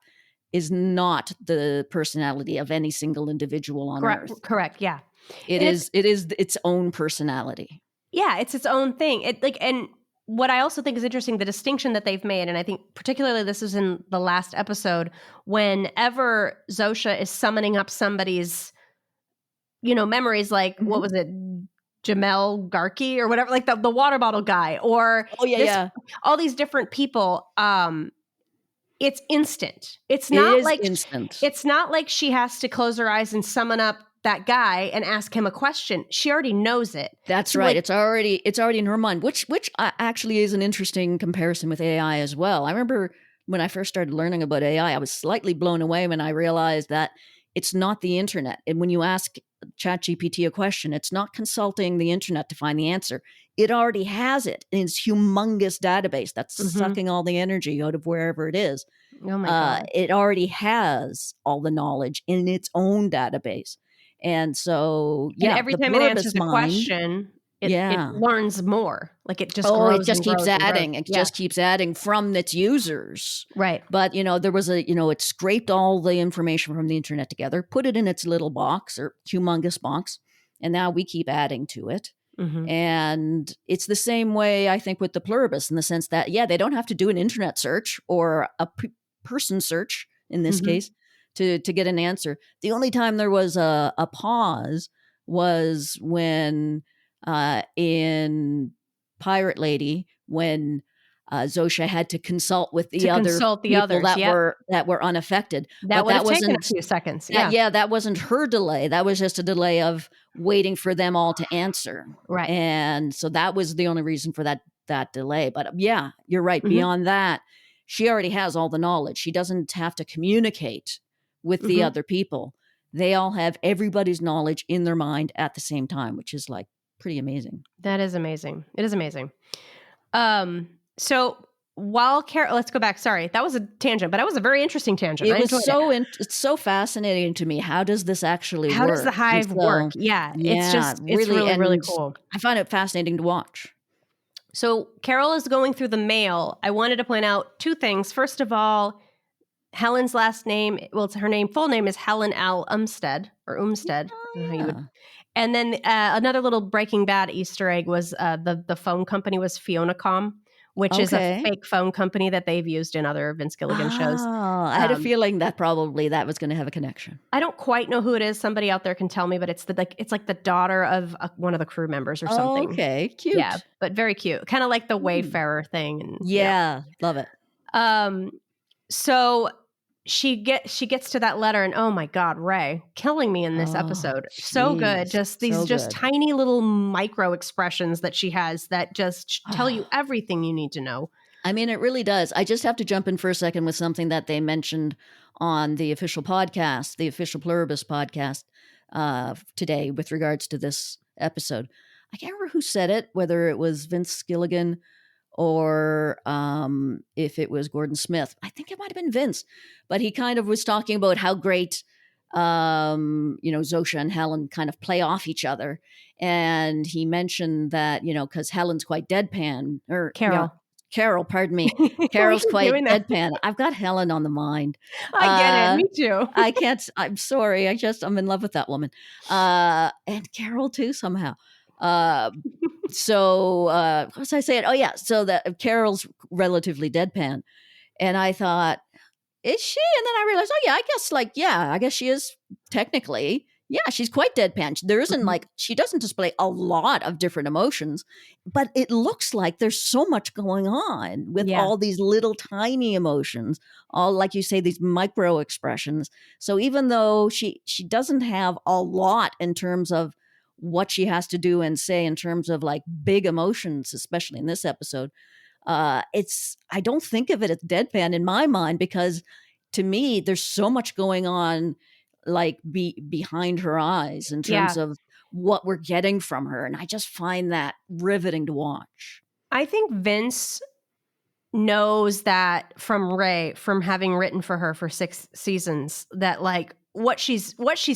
is not the personality of any single individual on Earth. Correct. Yeah. It And it's, is its own personality. yeah, it's its own thing. And what I also think is interesting, the distinction that they've made, and I think particularly this is in the last episode, whenever Zosha is summoning up somebody's, memories, like, what Mhm. was it? Jamel Garki or whatever, like the water bottle guy, or Oh, yeah, this, yeah. all these different people. It's instant. It is instant. It's not like she has to close her eyes and summon up that guy and ask him a question. She already knows it. That's So, right. like, It's already in her mind, which actually is an interesting comparison with AI as well. I remember when I first started learning about AI, I was slightly blown away when I realized that it's not the internet. And when you ask ChatGPT a question, it's not consulting the internet to find the answer. It already has it in its humongous database that's mhm. sucking all the energy out of wherever it is. Oh my God. It already has all the knowledge in its own database. And so, And yeah, every the time it answers pluribus a mind, question, it yeah. learns more. Like, it just Oh, it grows just and keeps grows and grows. adding. It Yeah. just keeps adding from its users. Right. But, there was it scraped all the information from the internet together, put it in its little box or humongous box, and now we keep adding to it. Mhm. And it's the same way, I think, with the pluribus in the sense that, yeah, they don't have to do an internet search or a person search in this Mhm. case to get an answer. The only time there was a pause was when in Pirate Lady, when Zosha had to consult with the To other consult the people others. Yep. that were unaffected. That But would that have taken a wasn't few seconds. Yeah. that wasn't her delay. That was just a delay of waiting for them all to answer. Right. And so that was the only reason for that delay. But yeah, you're right. Mhm. Beyond that, she already has all the knowledge. She doesn't have to communicate with the Mhm. other people. They all have everybody's knowledge in their mind at the same time, which is like pretty amazing. That is amazing. It is amazing. So while Carol, let's go back. Sorry, that was a tangent, but that was a very interesting tangent. It I was enjoyed it. it's so fascinating to me. How does this actually How does the work? And hive work? so, Yeah, yeah, it's really, really, really and cool. I find it fascinating to watch. So Carol is going through the mail. I wanted to point out two things. First of all, Helen's last name, well, it's her full name is Helen L. Umstead or Umstead. I don't know how you would. Yeah. And then another little Breaking Bad Easter egg was the phone company was Fionacom, which is a Okay. fake phone company that they've used in other Vince Gilligan shows. Oh, I had a feeling that probably that was going to have a connection. I don't quite know who it is. Somebody out there can tell me, but it's like the daughter of one of the crew members or something. Okay, cute. Yeah, but very cute, kind of like the Hmm. Wayfarer thing. And Yeah, love it. So she gets to that letter, and oh my God, Ray killing me in this Oh, episode. So good. jeez, Just these so just good. tiny little micro expressions that she has that just tell you everything you need to know. I mean, it really does. I just have to jump in for a second with something that they mentioned on the official podcast, the official Pluribus podcast today with regards to this episode. I can't remember who said it, whether it was Vince Gilligan or if it was Gordon Smith. I think it might have been Vince, but he kind of was talking about how great, Zosha and Helen kind of play off each other. And he mentioned that, because Helen's quite deadpan, or Carol. Carol, pardon me. We Carol's keep quite doing that. deadpan. I've got Helen on the mind. I get it. Uh, Me too. I can't. I'm sorry. I'm in love with that woman. And Carol too somehow. Uh, what was I saying? Oh yeah. So that Carol's relatively deadpan, and I thought, is she? And then I realized, oh yeah, I guess she is technically. Yeah, she's quite deadpan. There isn't Mhm. like she doesn't display a lot of different emotions, but it looks like there's so much going on with Yeah. all these little tiny emotions, all like you say, these micro expressions. So even though she doesn't have a lot in terms of what she has to do and say in terms of like big emotions, especially in this episode, it's I don't think of it as deadpan in my mind because to me there's so much going on like behind her eyes in terms Yeah. of what we're getting from her, and I just find that riveting to watch. I think Vince knows that from Ray, from having written for her for 6 seasons, that like what she's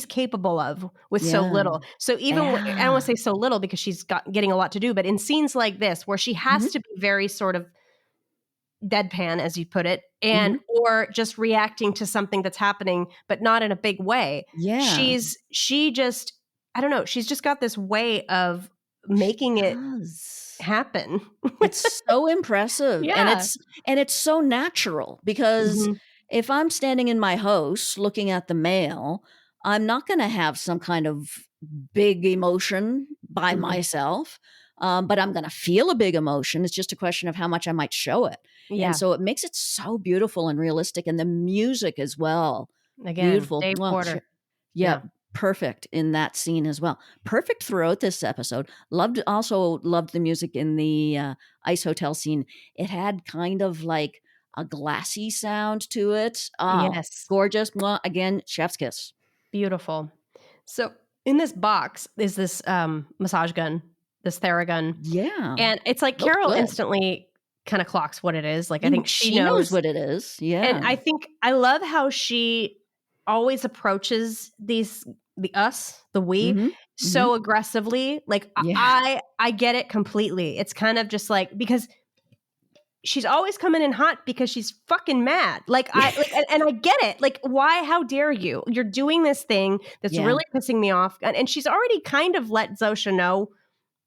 capable of with so Yeah. little. So even I don't want Yeah. to say so little because she's getting a lot to do, but in scenes like this where she has Mhm. to be very sort of deadpan, as you put it, and Mhm. or just reacting to something that's happening, but not in a big way. Yeah. She just I don't know. She's just got this way of She making it does. happen. It's so impressive, and Yeah. it's so natural because Mhm. if I'm standing in my house looking at the mail, I'm not gonna have some kind of big emotion by Mhm. myself, but I'm gonna feel a big emotion. It's just a question of how much I might show it, and Yeah. so it makes it so beautiful and realistic, and the music as well. Again, Beautiful. Dave Mwah, Porter. yeah, Yeah. perfect in that scene as well. Perfect throughout this episode. Loved the music in the ice hotel scene. It had kind of like a glassy sound to it. Oh, Yes. gorgeous. Mwah. Again, chef's kiss. Beautiful. So in this box is this massage gun, this Theragun. Yeah, And it's like looks Carol good. instantly kind of clocks what it is. Like I think she She knows knows. what it is. And Yeah. I think I love how she always approaches the we, Mm-hmm. Mm-hmm. so aggressively. Like Yeah. I get it completely. It's kind of just like because she's always coming in hot because she's fucking mad. Like and I get it. Like why? How dare you? You're doing this thing that's Yeah. really pissing me off. And she's already kind of let Zosha know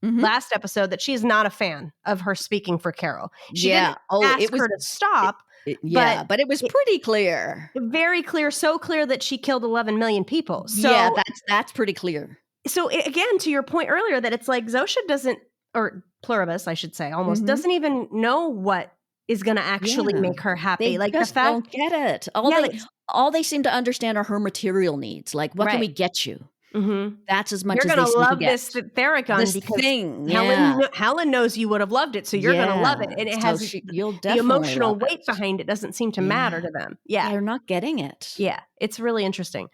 Mm-hmm. last episode that she is not a fan of her speaking for Carol. She didn't Yeah. Oh, ask her to it, stop, but yeah, but it was it, pretty clear. very clear, so clear that she killed 11 million people. Yeah, So that's pretty clear. again, to your point earlier, that it's like Zosha doesn't, or Pluribus, I should say, almost Mm-hmm. doesn't even know what is going to actually Yeah. make her happy. They Like the just fact, don't get it. yeah, like, All they seem to understand are her material needs. Like, what can right. we get you? Mm-hmm. That's as much You're as they gonna seem to love get. this Theragun This because thing, yeah. Helen knows you would have loved it, so you're gonna Yeah. love it, and it So has you'll the definitely emotional love weight it. behind it doesn't seem to matter Yeah. to them. Yeah, They're not getting it. yeah, it's really interesting.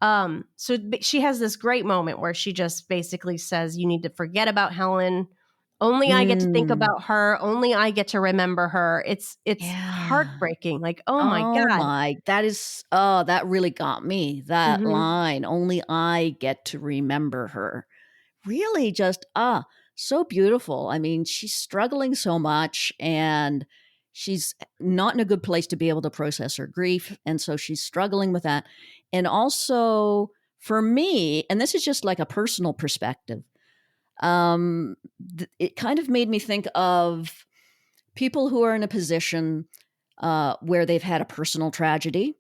So she has this great moment where she just basically says, "You need to forget about Helen. Only I get to think Mm. about her. Only I get to remember her." It's Yeah. heartbreaking. Like, oh my Oh god. my, that really got me. That Hmm. line, only I get to remember her. Really just so beautiful. I mean, she's struggling so much and she's not in a good place to be able to process her grief, and so she's struggling with that. And also for me, and this is just like a personal perspective, it kind of made me think of people who are in a position where they've had a personal tragedy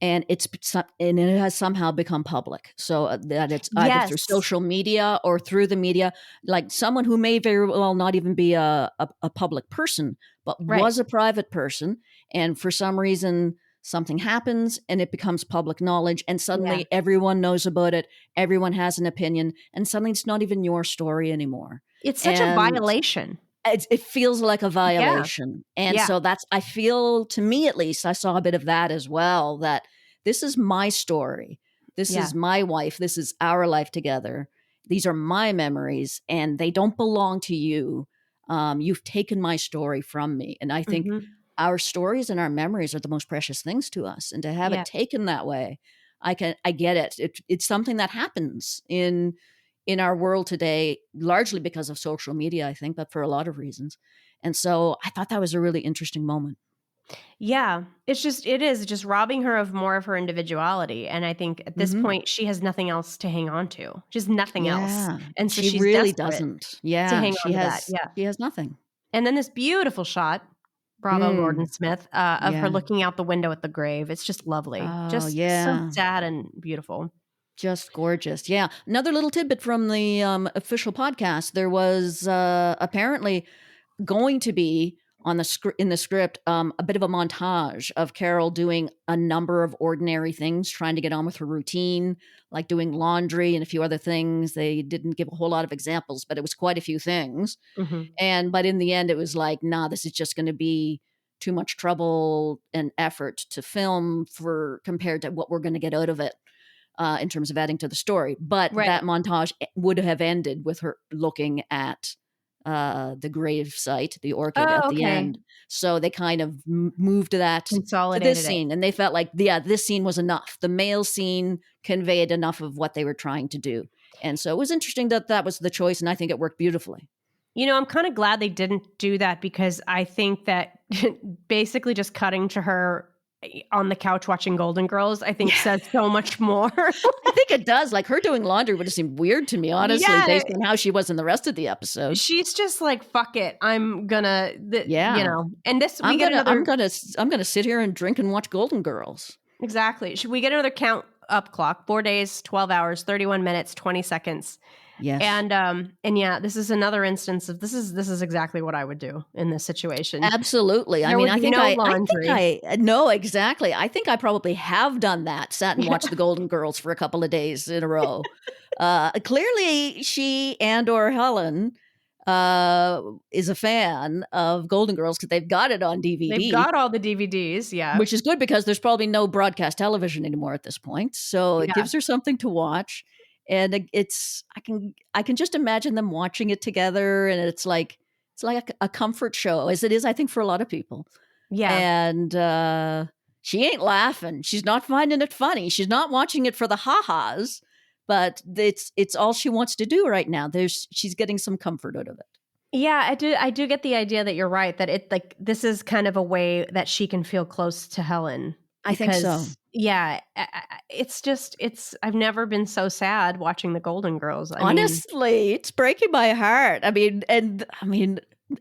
and and it has somehow become public, so that it's either through Yes. social media or through the media, like someone who may very well not even be a public person but Right. was a private person, and for some reason something happens and it becomes public knowledge, and Yeah. suddenly everyone knows about it, everyone has an opinion, and suddenly it's not even your story anymore, It's such a and violation. it feels like a Yeah. violation. And Yeah. so I feel, to me at least, I saw a bit of that as well, that this is my story. This Yeah. is my wife. This is our life together. These are my memories and they don't belong to you. You've taken my story from me. And I think Mhm. our stories and our memories are the most precious things to us. And to have Yeah. it taken that way, I get it. It's something that happens in our world today, largely because of social media, I think, but for a lot of reasons. And so I thought that was a really interesting moment. Yeah, it is just robbing her of more of her individuality. And I think at this Mhm. point, she has nothing else to hang on to. She has nothing else. Yeah, And so she she's really desperate doesn't. to Yeah, hang on to that. Yeah. she has nothing. And then this beautiful shot, bravo, Gordon Mm, Smith, of her yeah. looking out the window at the grave. It's just lovely. Oh, Just so yeah. sad and beautiful. Just gorgeous. Yeah. Another little tidbit from the official podcast. There was apparently going to be on the in the script a bit of a montage of Carol doing a number of ordinary things, trying to get on with her routine, like doing laundry and a few other things. They didn't give a whole lot of examples, but it was quite a few things. Hmm. But in the end, it was like, nah, this is just going to be too much trouble and effort to film for compared to what we're going to get out of it. In terms of adding to the story. But Right. that montage would have ended with her looking at the grave site, the orchid Oh, at the okay. end. So they kind of moved that to this Consolidated it. scene. And they felt like, yeah, this scene was enough. The male scene conveyed enough of what they were trying to do. And so it was interesting that that was the choice. And I think it worked beautifully. I'm kind of glad they didn't do that because I think that basically just cutting to her on the couch watching Golden Girls, I think says so much more. I think it does. Like her doing laundry would have seemed weird to me, honestly, Yeah, based on how she was in the rest of the episode. she's just like, fuck it. I'm gonna, Yeah. and this, we get another, I'm gonna sit here and drink and watch Golden Girls. exactly. Should we get another count up clock? 4 days, 12 hours, 31 minutes, 20 seconds. Yes. And yeah, this is another instance of this is exactly what I would do in this situation. Absolutely. I There mean, would be no laundry. I know exactly. I think I probably have done that, sat and watched the Golden Girls for a couple of days in a row. Clearly she and or Helen is a fan of Golden Girls because they've got it on DVD. They've got all the DVDs, yeah. Which is good because there's probably no broadcast television anymore at this point. So it Yeah. gives her something to watch. And I can just imagine them watching it together, and it's like a comfort show, as it is, I think, for a lot of people. Yeah. And she ain't laughing. She's not finding it funny. She's not watching it for the ha-has, but it's all she wants to do right now. She's getting some comfort out of it. Yeah, I do get the idea that you're right, that it like this is kind of a way that she can feel close to Helen. I think so. Yeah, I've never been so sad watching the Golden Girls. Honestly, it's breaking my heart. I mean,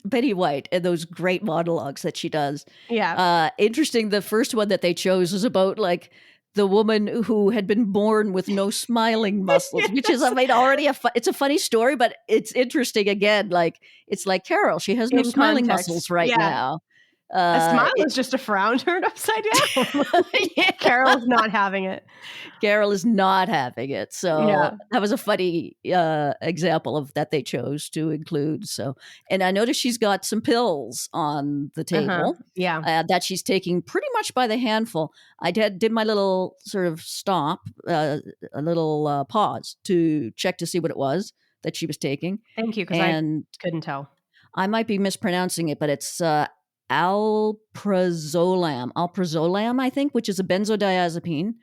Betty White and those great monologues that she does. Yeah. Interesting. The first one that they chose is about like the woman who had been born with no smiling muscles, which is, I mean, already it's a funny story, but it's interesting again. Like, it's like Carol, she has no smiling muscles right now. A smile is just a frown turned upside down. Yeah. Carol's not having it. Carol is not having it. So that was a funny example of that they chose to include. So, and I noticed she's got some pills on the table. That she's taking pretty much by the handful. I did my little sort of stop, a little pause to check to see what it was that she was taking. Thank you, because I couldn't tell. I might be mispronouncing it, but it's alprazolam, I think, which is a benzodiazepine,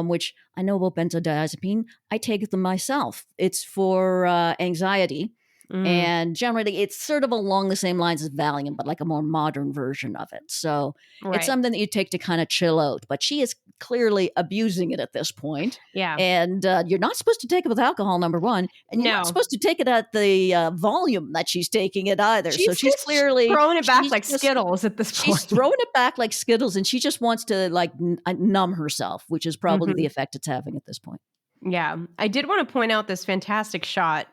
which I know about benzodiazepine. I take them myself. It's for anxiety. And generally, it's sort of along the same lines as Valium, but like a more modern version of it. So it's something that you take to kind of chill out. But she is clearly abusing it at this point. Yeah. And you're not supposed to take it with alcohol, number one. And you're not supposed to take it at the volume that she's taking it either. So she's clearly throwing it back like Skittles at this point. She's throwing it back like Skittles, and she just wants to like numb herself, which is probably the effect it's having at this point. Yeah. I did want to point out this fantastic shot.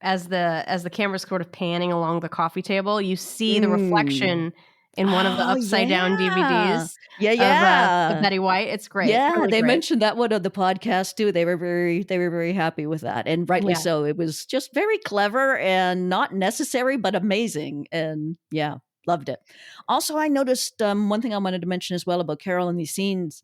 As the camera's sort of panning along the coffee table, you see the reflection in one of the upside down DVDs. Of Betty White. It's great. Yeah, really they great. mentioned that one on the podcast too. They were very happy with that, and rightly so. It was just very clever and not necessary, but amazing. And yeah, loved it. Also, I noticed one thing I wanted to mention as well about Carol in these scenes.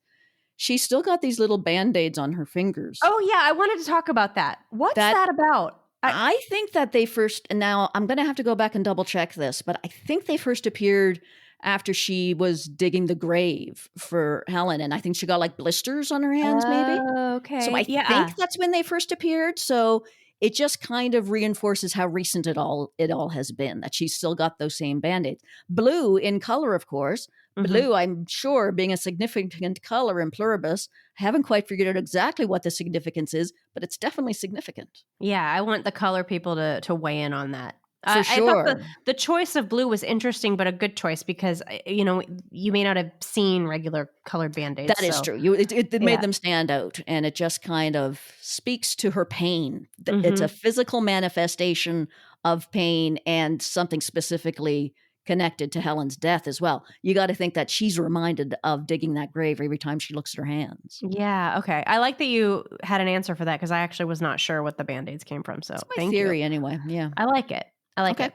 She's still got these little Band-Aids on her fingers. Oh yeah, I wanted to talk about that. What's that about? I think that they first, and now I'm going to have to go back and double check this, but I think they first appeared after she was digging the grave for Helen. And I think she got like blisters on her hands, maybe. Okay. So I think that's when they first appeared. So it just kind of reinforces how recent it all has been, that she's still got those same band-aids. Blue in color, of course. Blue, I'm sure, being a significant color in Pluribus, I haven't quite figured out exactly what the significance is, but it's definitely significant. Yeah, I want the color people to weigh in on that. For I thought sure. the choice of blue was interesting, but a good choice because, you know, you may not have seen regular colored Band-Aids. That is true. It made them stand out, and it just kind of speaks to her pain. It's a physical manifestation of pain and something specifically connected to Helen's death as well. You got to think that she's reminded of digging that grave every time she looks at her hands. Yeah, okay. I like that you had an answer for that because I actually was not sure what the Band-Aids came from. So That's my thank theory you. anyway. Yeah. I like it. I like Okay. it.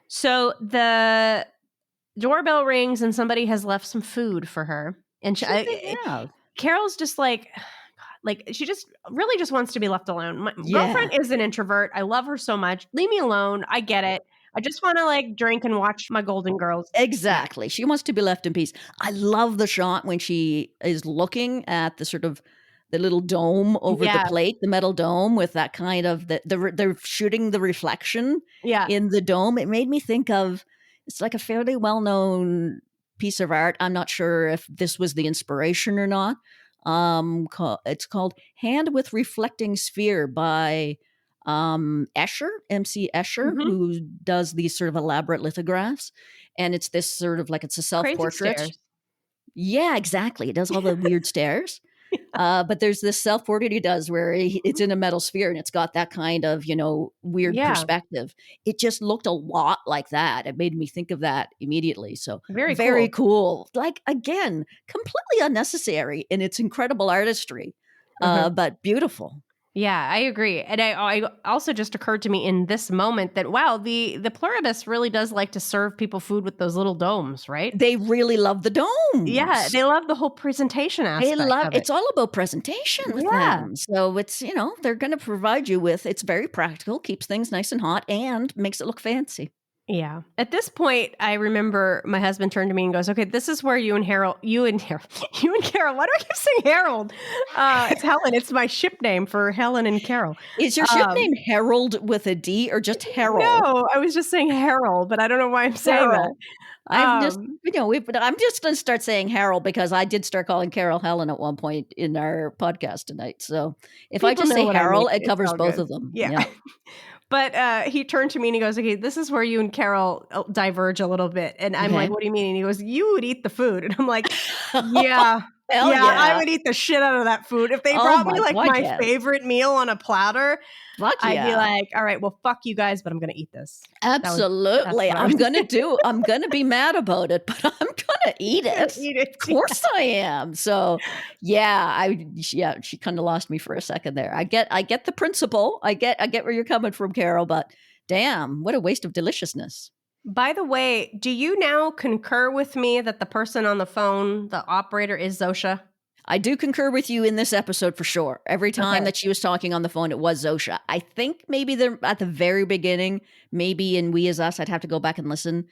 So the doorbell rings and somebody has left some food for her. And Carol's just like she just really just wants to be left alone. My girlfriend is an introvert. I love her so much. Leave me alone. I get it. I just want to like drink and watch my Golden Girls. Exactly. She wants to be left in peace. I love the shot when she is looking at the sort of the little dome over the plate, the metal dome with that kind of they're shooting the reflection in the dome. It made me think of, it's like a fairly well-known piece of art. I'm not sure if this was the inspiration or not. It's called Hand with Reflecting Sphere by Escher, MC Escher, who does these sort of elaborate lithographs. And it's this sort of like, it's a self-portrait. Yeah, exactly. It does all the weird stairs. But there's this self-portrait he does where it's in a metal sphere and it's got that kind of, you know, weird perspective. It just looked a lot like that. It made me think of that immediately. So very cool. Like, again, completely unnecessary in its incredible artistry, but beautiful. Yeah, I agree. And I also just occurred to me in this moment that, wow, the Pluribus really does like to serve people food with those little domes, right? They really love the domes. Yeah, they love the whole presentation aspect of it. It's all about presentation with them. So it's, you know, they're going to provide you with, it's very practical, keeps things nice and hot, and makes it look fancy. Yeah. At this point, I remember my husband turned to me and goes, okay, this is where you and Carol, why do I keep saying Harold? It's Helen. It's my ship name for Helen and Carol. Is your ship name Harold with a D or just Harold? No, I was just saying Harold, but I don't know why I'm saying that. I'm just, you know, I'm just going to start saying Harold because I did start calling Carol Helen at one point in our podcast tonight. So if I just say Harold, it covers both of them. Yeah. But he turned to me and he goes, okay, this is where you and Carol diverge a little bit. And I'm like, what do you mean? And he goes, you would eat the food. And I'm like, yeah, I would eat the shit out of that food. If they brought me like my favorite meal on a platter, I'd be like, all right, well, fuck you guys, but I'm going to eat this. Absolutely. I'm going to be mad about it, but I'm going to eat it. Of course I am. So she kind of lost me for a second there. I get the principle. I get where you're coming from, Carol, but damn, what a waste of deliciousness. By the way, do you now concur with me that the person on the phone, the operator, is Zosha? I do concur with you in this episode for sure. Every time that she was talking on the phone, it was Zosha. I think maybe at the very beginning, maybe in We As Us, I'd have to go back and listen.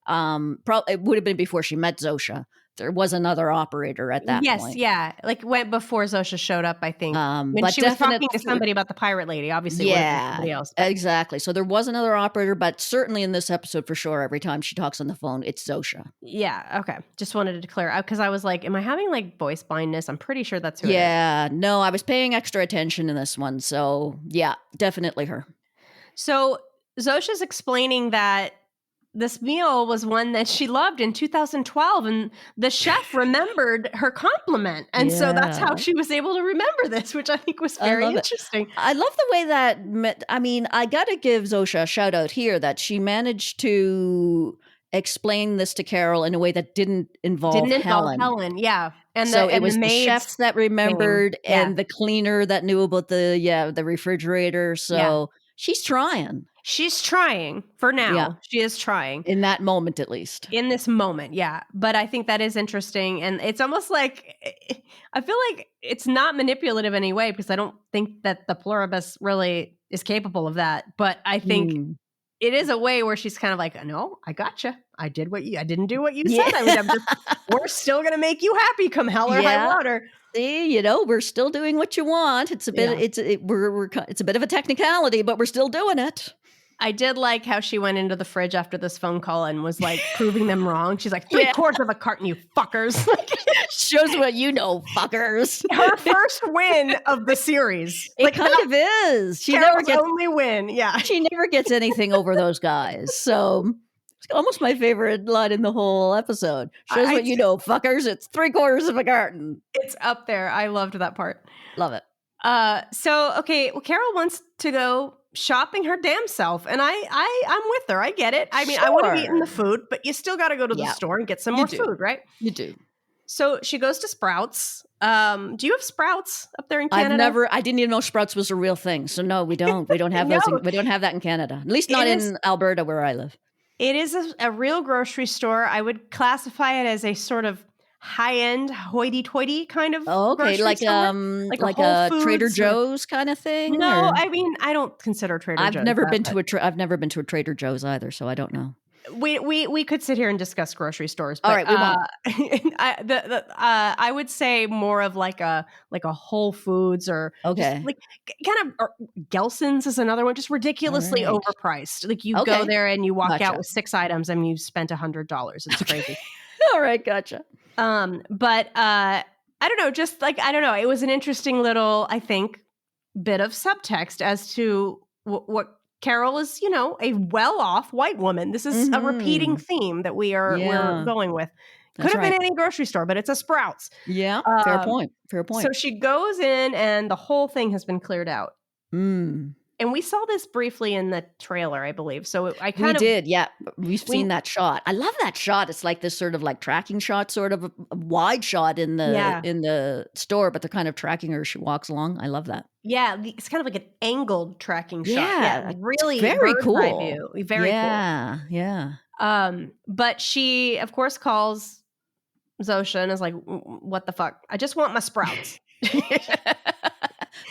It would have been before she met Zosha. There was another operator at that point. Yes, like went before Zosha showed up, I think. When she was talking to somebody about the pirate lady, obviously it would have been somebody else. Exactly. So there was another operator, but certainly in this episode for sure, every time she talks on the phone, it's Zosha. Yeah, okay. Just wanted to clear out because I was like, am I having like voice blindness? I'm pretty sure that's who it is. Yeah, no, I was paying extra attention in this one. So yeah, definitely her. So Zosha's explaining that this meal was one that she loved in 2012, and the chef remembered her compliment. And so that's how she was able to remember this, which I think was very interesting. I love the way that, I mean, I got to give Zosha a shout out here that she managed to explain this to Carol in a way that didn't involve Helen. Yeah. And so it was the chefs that remembered and the cleaner that knew about the refrigerator. So she's trying. She's trying for now. Yeah. She is trying. In that moment, at least. In this moment, yeah. But I think that is interesting. And it's almost like, I feel like it's not manipulative in any way because I don't think that the Pluribus really is capable of that. But I think it is a way where she's kind of like, no, I gotcha. I didn't do what you said I would have. We're still going to make you happy come hell or high water. See, we're still doing what you want. It's a bit, it's a bit of a technicality, but we're still doing it. I did like how she went into the fridge after this phone call and was like proving them wrong. She's like, 3/4 of a carton, you fuckers. Shows what you know, fuckers. Her first win of the series. It kind of is. She never gets only win. Yeah. She never gets anything over those guys. So it's almost my favorite line in the whole episode. Shows what you know, fuckers. It's 3/4 of a carton. It's up there. I loved that part. Love it. Okay. Well, Carol wants to go shopping her damn self, and I'm with her. I get it. I mean, I would have eaten the food, but you still got to go to the store and get some more food, right? You do. So she goes to Sprouts. Do you have Sprouts up there in Canada? I didn't even know Sprouts was a real thing. So no, we don't. We don't have those. We don't have that in Canada. At least not in Alberta where I live. It is a real grocery store. I would classify it as a sort of high-end, hoity-toity kind of grocery store. Like a Trader Joe's kind of thing. No, I mean, I don't consider Trader Joe's. I've never been to a Trader Joe's either, so I don't know. We could sit here and discuss grocery stores. But, all right, we won't. I would say more of like a Whole Foods or kind of or Gelson's is another one, just ridiculously overpriced. Like you go there and you walk out with 6 items and you've spent $100. It's crazy. All right, gotcha. But I don't know, just like, I don't know. It was an interesting little, I think, bit of subtext as to what Carol is, a well-off white woman. This is a repeating theme that we're going with. Could have been any grocery store, but it's a Sprouts. Yeah, fair point. So she goes in and the whole thing has been cleared out. And we saw this briefly in the trailer, I believe. So we did. Yeah. We've seen that shot. I love that shot. It's like this sort of like tracking shot, sort of a wide shot in the store, but they're kind of tracking her as she walks along. I love that. Yeah. It's kind of like an angled tracking shot. Yeah. Really very cool. View. Very cool. Yeah. But she, of course, calls Zosha and is like, what the fuck? I just want my Sprouts.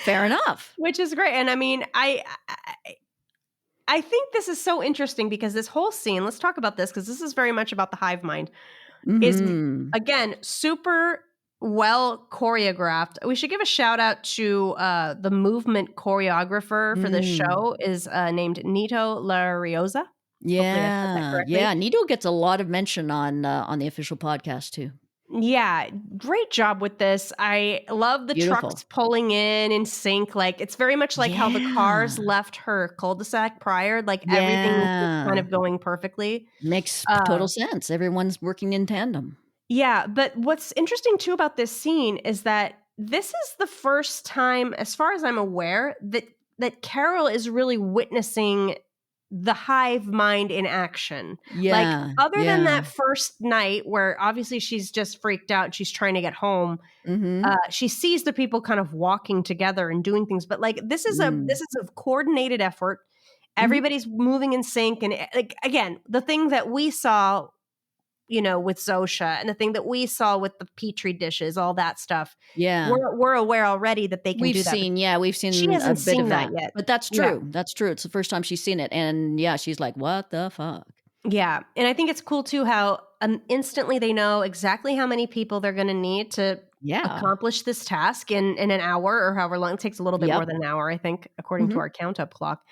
Fair enough. Which is great. And I mean, I think this is so interesting because this whole scene, let's talk about this because this is very much about the hive mind, is, again, super well choreographed. We should give a shout out to the movement choreographer for this show is named Nito Lariosa. Yeah. Yeah. Nito gets a lot of mention on the official podcast too. Yeah, great job with this. I love the trucks pulling in sync. Like it's very much like how the cars left her cul-de-sac prior. Like everything is kind of going perfectly. Makes total sense. Everyone's working in tandem. Yeah, but what's interesting too about this scene is that this is the first time, as far as I'm aware, that Carol is really witnessing the hive mind in action. Yeah. Like other than that first night where obviously she's just freaked out and she's trying to get home. She sees the people kind of walking together and doing things, but like this is a coordinated effort. Everybody's moving in sync. And like, again, the thing that we saw, with Zosha and the thing that we saw with the Petri dishes, all that stuff. Yeah. We're aware already that they can do that. We've seen she hasn't a bit seen of that yet. But that's true. Yeah. That's true. It's the first time she's seen it. And yeah, she's like, what the fuck? Yeah. And I think it's cool too how instantly they know exactly how many people they're going to need to accomplish this task in an hour or however long. It takes a little bit more than an hour, I think, according to our count up clock.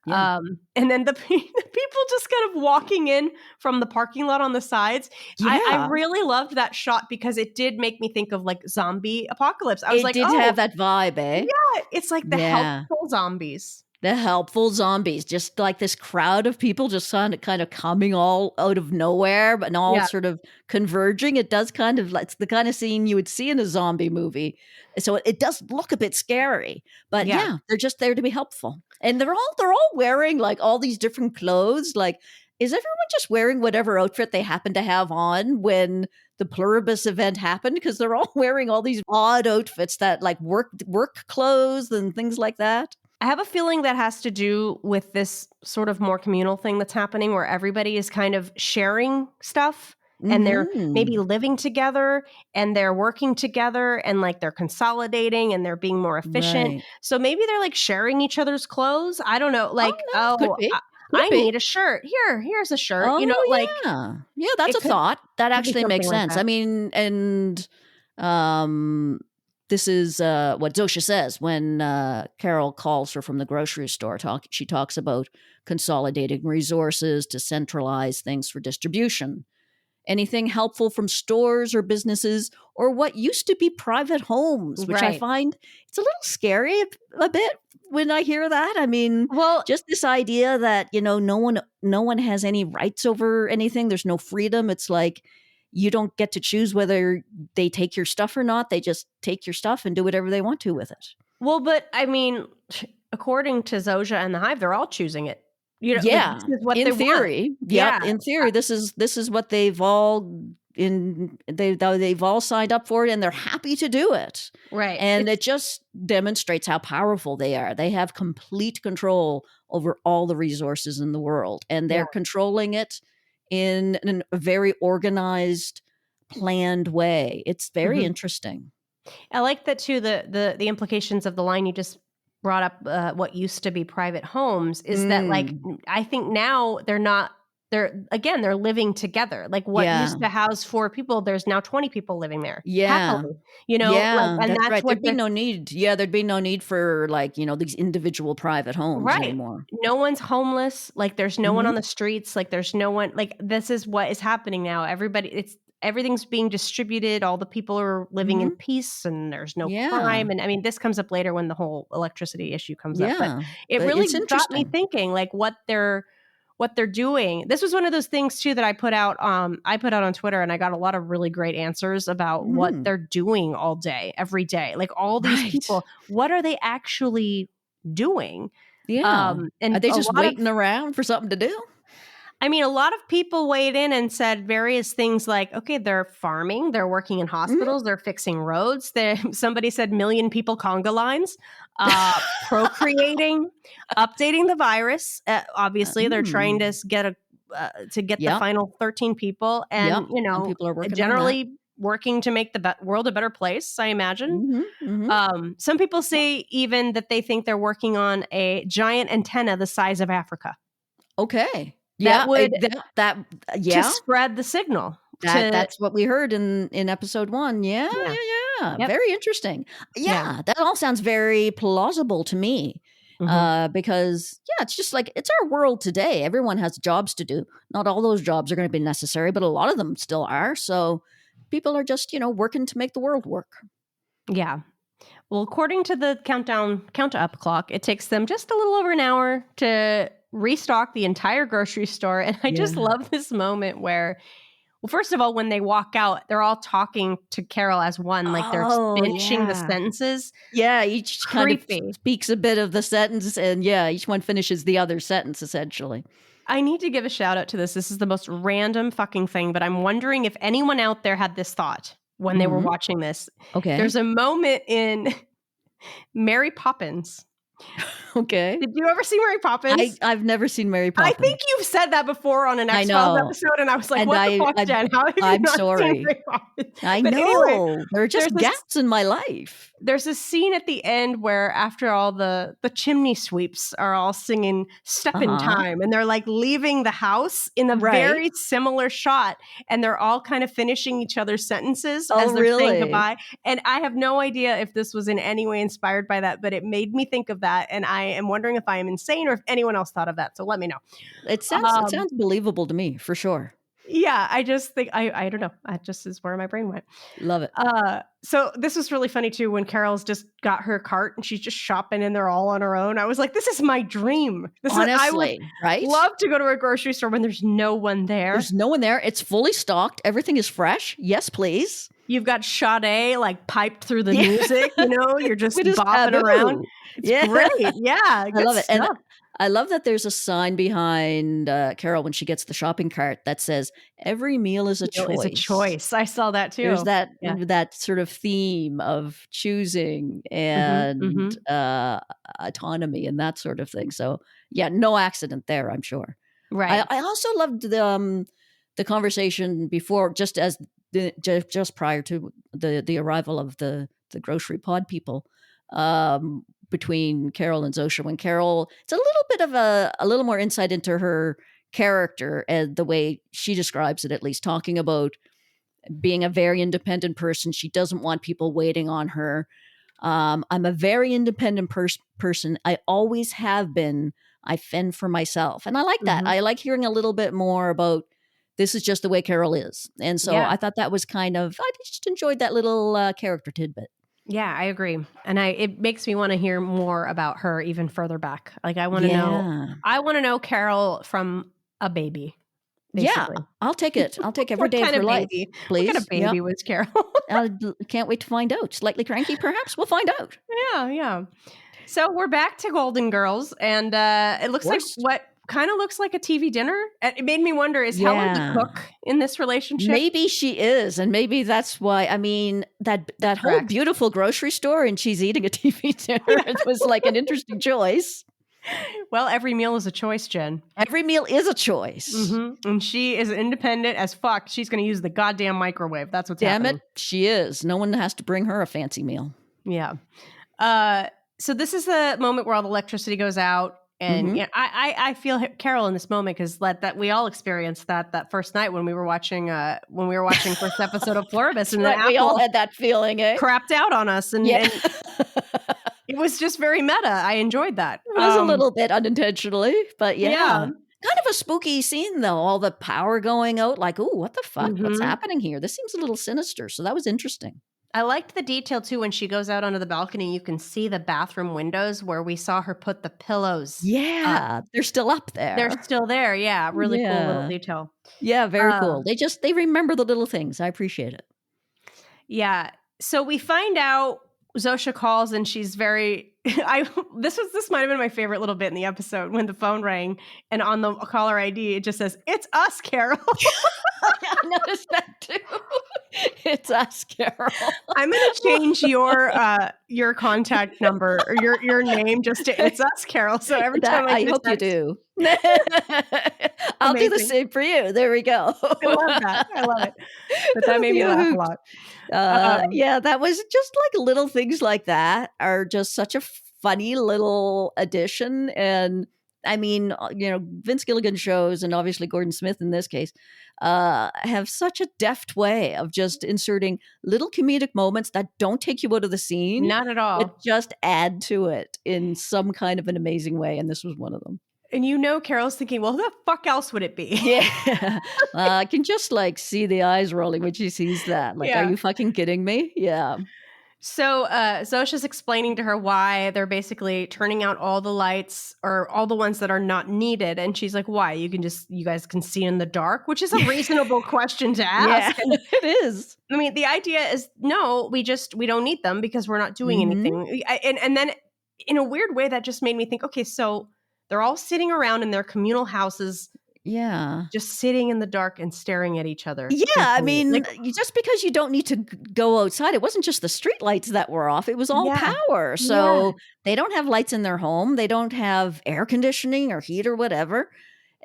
Yeah. And then the people just kind of walking in from the parking lot on the sides. Yeah. I really loved that shot because it did make me think of like zombie apocalypse. I was did have that vibe, eh? Yeah, it's like the helpful zombies. The helpful zombies, just like this crowd of people just kind of coming all out of nowhere, but all sort of converging. It does kind of like it's the kind of scene you would see in a zombie movie. So it does look a bit scary, but they're just there to be helpful. And they're all wearing like all these different clothes. Like, is everyone just wearing whatever outfit they happen to have on when the Pluribus event happened? Because they're all wearing all these odd outfits that like work clothes and things like that. I have a feeling that has to do with this sort of more communal thing that's happening where everybody is kind of sharing stuff and they're maybe living together and they're working together and like they're consolidating and they're being more efficient. Right. So maybe they're like sharing each other's clothes. I don't know. Like, I need a shirt. Here's a shirt. Yeah, that's a thought. That actually makes sense. Like I mean, and this is what Zosha says when Carol calls her from the grocery store. She talks about consolidating resources to centralize things for distribution. Anything helpful from stores or businesses or what used to be private homes, which I Right. find it's a little scary a bit when I hear that. I mean, Well, just this idea that, no one has any rights over anything. There's no freedom. It's like you don't get to choose whether they take your stuff or not. They just take your stuff and do whatever they want to with it. well, but I mean, according to Zosha and the Hive, they're all choosing it. Yeah, this is what in they want. theory. Yep, Yeah. in theory, this is what they've all they've all signed up for it, and they're happy to do it. Right. And it just demonstrates how powerful they are. They have complete control over all the resources in the world, and they're controlling it in a very organized, planned way. It's very interesting. I like that too. The implications of the line you just brought up, what used to be private homes, is that like I think now they're living together. Like what used to house 4 people, there's now 20 people living there. Yeah. Happily, Yeah, and that's that's right. what There'd be no need. Yeah, there'd be no need for these individual private homes right. anymore. No one's homeless. Like there's no one Mhm. on the streets. Like there's no one. Like this is what is happening now. Everything's being distributed. All the people are living in peace, and there's no Yeah. crime. And I mean, this comes up later when the whole electricity issue comes up. But Yeah. it But really it's got me interesting. thinking, like what they're doing. This was one of those things too that I put out. I put out on Twitter, and I got a lot of really great answers about what Mhm. they're doing all day, every day. Like all these Right. people, what are they actually doing? Yeah. And Are they a just lot of waiting around for something to do? I mean, a lot of people weighed in and said various things like, okay, they're farming, they're working in Mhm. hospitals, they're fixing roads. Somebody said million people conga lines, procreating, updating the virus. Obviously, they're trying to get the Yep. final 13 people, Yep. and Some people are working on that. generally working to make the world a better place. I imagine. Mhm. Mhm. Some people say even that they think they're working on a giant antenna the size of Africa Okay. that Yeah. would That. to Yeah. spread the signal to That's what we heard in episode 1. Yeah. yeah. Yeah. Yeah. Yep. Very interesting. Yeah. Yeah. That all sounds very plausible to me. Mhm. Because it's just like it's our world today. Everyone has jobs to do. Not all those jobs are going to be necessary, but a lot of them still are. So people are just working to make the world work. Yeah. Well, according to the count up clock, it takes them just a little over an hour to restock the entire grocery store. And I just Yeah. love this moment where, well, first of all, when they walk out, they're all talking to Carol as one, like they're Oh finishing the yeah. sentences. Yeah, each kind of Creepy. speaks a bit of the sentence, and each one finishes the other sentence essentially. I need to give a shout out to this. This is the most random fucking thing, but I'm wondering if anyone out there had this thought when they were Mhm. watching this. Okay. There's a moment in Mary Poppins. Okay. Did you ever see Mary Poppins? I've never seen Mary I Poppins. think you've said that before on an I X-Files know. episode, and I was like, And what the fuck, I Jen? How have you I'm not seen sorry. Mary Poppins? I But anyway, know. There are just there's this gaps in my life. there's a scene at the end where after all the chimney sweeps are all singing Step in Uh-huh. Time, and they're like leaving the house in a Right. very similar shot, and they're all kind of finishing each other's sentences Oh, as they're saying really? goodbye. And I have no idea if this was in any way inspired by that, but it made me think of that, and I am wondering if I am insane or if anyone else thought of that. So let me know. It sounds believable to me, for sure. Yeah, I just think I don't know. That just is where my brain went. Love it. So this was really funny too when Carol's just got her cart and she's just shopping and they're all on her own. I was like, this is my dream. I would Honestly, right? love to go to a grocery store when there's no one there. There's no one there. It's fully stocked. Everything is fresh. Yes, please. You've got Sade like piped through the music, you're just It is bopping taboo. It's Yeah. great. Yeah, I love it. And stuff. I love that there's a sign behind Carol when she gets the shopping cart that says, every meal is a choice. It's a choice. I saw that too. There's that Yeah. that sort of theme of choosing and autonomy and that sort of thing. So yeah, no accident there, I'm sure. Right. I also loved the conversation before, just just prior to the arrival of the grocery pod people, between Carol and Zosha. When Carol, it's a little bit of a little more insight into her character and the way she describes it, at least talking about being a very independent person. She doesn't want people waiting on her. I'm a very independent person. I always have been. I fend for myself. And I like that. I like hearing a little bit more about this is just the way Carol is. And so I thought that was I just enjoyed that little character tidbit. Yeah, I agree. And it makes me want to hear more about her even further back. Like I want to know Carol from a baby. Basically. Yeah, I'll take it. I'll take every What day of kind her of life, baby? please. What kind of baby was Carol? I can't wait to find out. Slightly cranky, perhaps? We'll find out. Yeah. So we're back to Golden Girls, and it looks like what kind of looks like a TV dinner. It made me wonder, is Helen the cook in this relationship? Maybe she is, and maybe that's why. I mean, that whole beautiful grocery store, and she's eating a TV dinner. It was like an interesting choice. Well, every meal is a choice, Jen. Every meal is a choice. And she is independent as fuck. She's going to use the goddamn microwave. That's what's happening. Damn it, she is. No one has to bring her a fancy meal. Yeah. So this is the moment where all the electricity goes out. And I feel Carol in this moment because that we all experienced that first night when we were watching first episode of Pluribus, and we all had that feeling, crapped out on us, and it was just very meta. I enjoyed that. It was a little bit unintentionally, but yeah. Kind of a spooky scene though. All the power going out, like, ooh, what the fuck? What's happening here? This seems a little sinister. So that was interesting. I liked the detail too when she goes out onto the balcony. You can see the bathroom windows where we saw her put the pillows. Yeah, they're still up there. They're still there. Yeah, really cool little detail. Yeah, very cool. They remember the little things. I appreciate it. Yeah. So we find out Zosha calls and she's very. This might have been my favorite little bit in the episode when the phone rang and on the caller ID it just says, "It's us, Carol." I noticed that too. It's us, Carol. I'm going to change your contact number or your name just to "It's us, Carol." So every time I hope you do. I'll do the same for you. There we go. I love that. I love it. But that made me laugh a lot. Yeah, that was just like little things like that are just such a funny little addition. And I mean, Vince Gilligan shows, and obviously Gordon Smith in this case, have such a deft way of just inserting little comedic moments that don't take you out of the scene. Not at all. But just add to it in some kind of an amazing way. And this was one of them. And Carol's thinking, well, who the fuck else would it be? Yeah. I can just like see the eyes rolling when she sees that. Like, are you fucking kidding me? Yeah. So Zosha's explaining to her why they're basically turning out all the lights or all the ones that are not needed. And she's like, why? You guys can see in the dark, which is a reasonable question to ask. Yeah, it is. I mean, the idea is, no, we don't need them because we're not doing anything. And then in a weird way, that just made me think, okay, so they're all sitting around in their communal houses. Yeah. Just sitting in the dark and staring at each other. Yeah. I mean, just because you don't need to go outside, it wasn't just the street lights that were off. It was all power. So they don't have lights in their home. They don't have air conditioning or heat or whatever.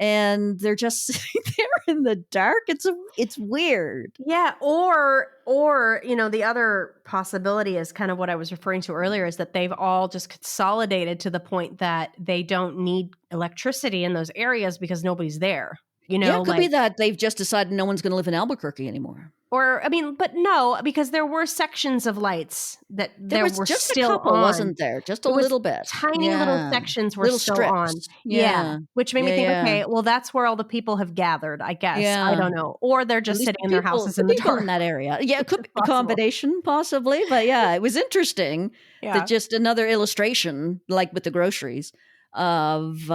And they're just sitting there in the dark. It's weird. Yeah. Or, the other possibility is kind of what I was referring to earlier is that they've all just consolidated to the point that they don't need electricity in those areas because nobody's there. Yeah, it could be that they've just decided no one's going to live in Albuquerque anymore. Or, I mean, but no, because there were sections of lights that there were just still a couple, on. Wasn't there? Just a little bit. Tiny little sections were still strips. On. Yeah. Which made me think, okay, well, that's where all the people have gathered, I guess. Yeah. I don't know. Or they're just sitting in their houses in the dark. In that area. Yeah, it could be a combination, possibly. But yeah, it was interesting that just another illustration, like with the groceries, of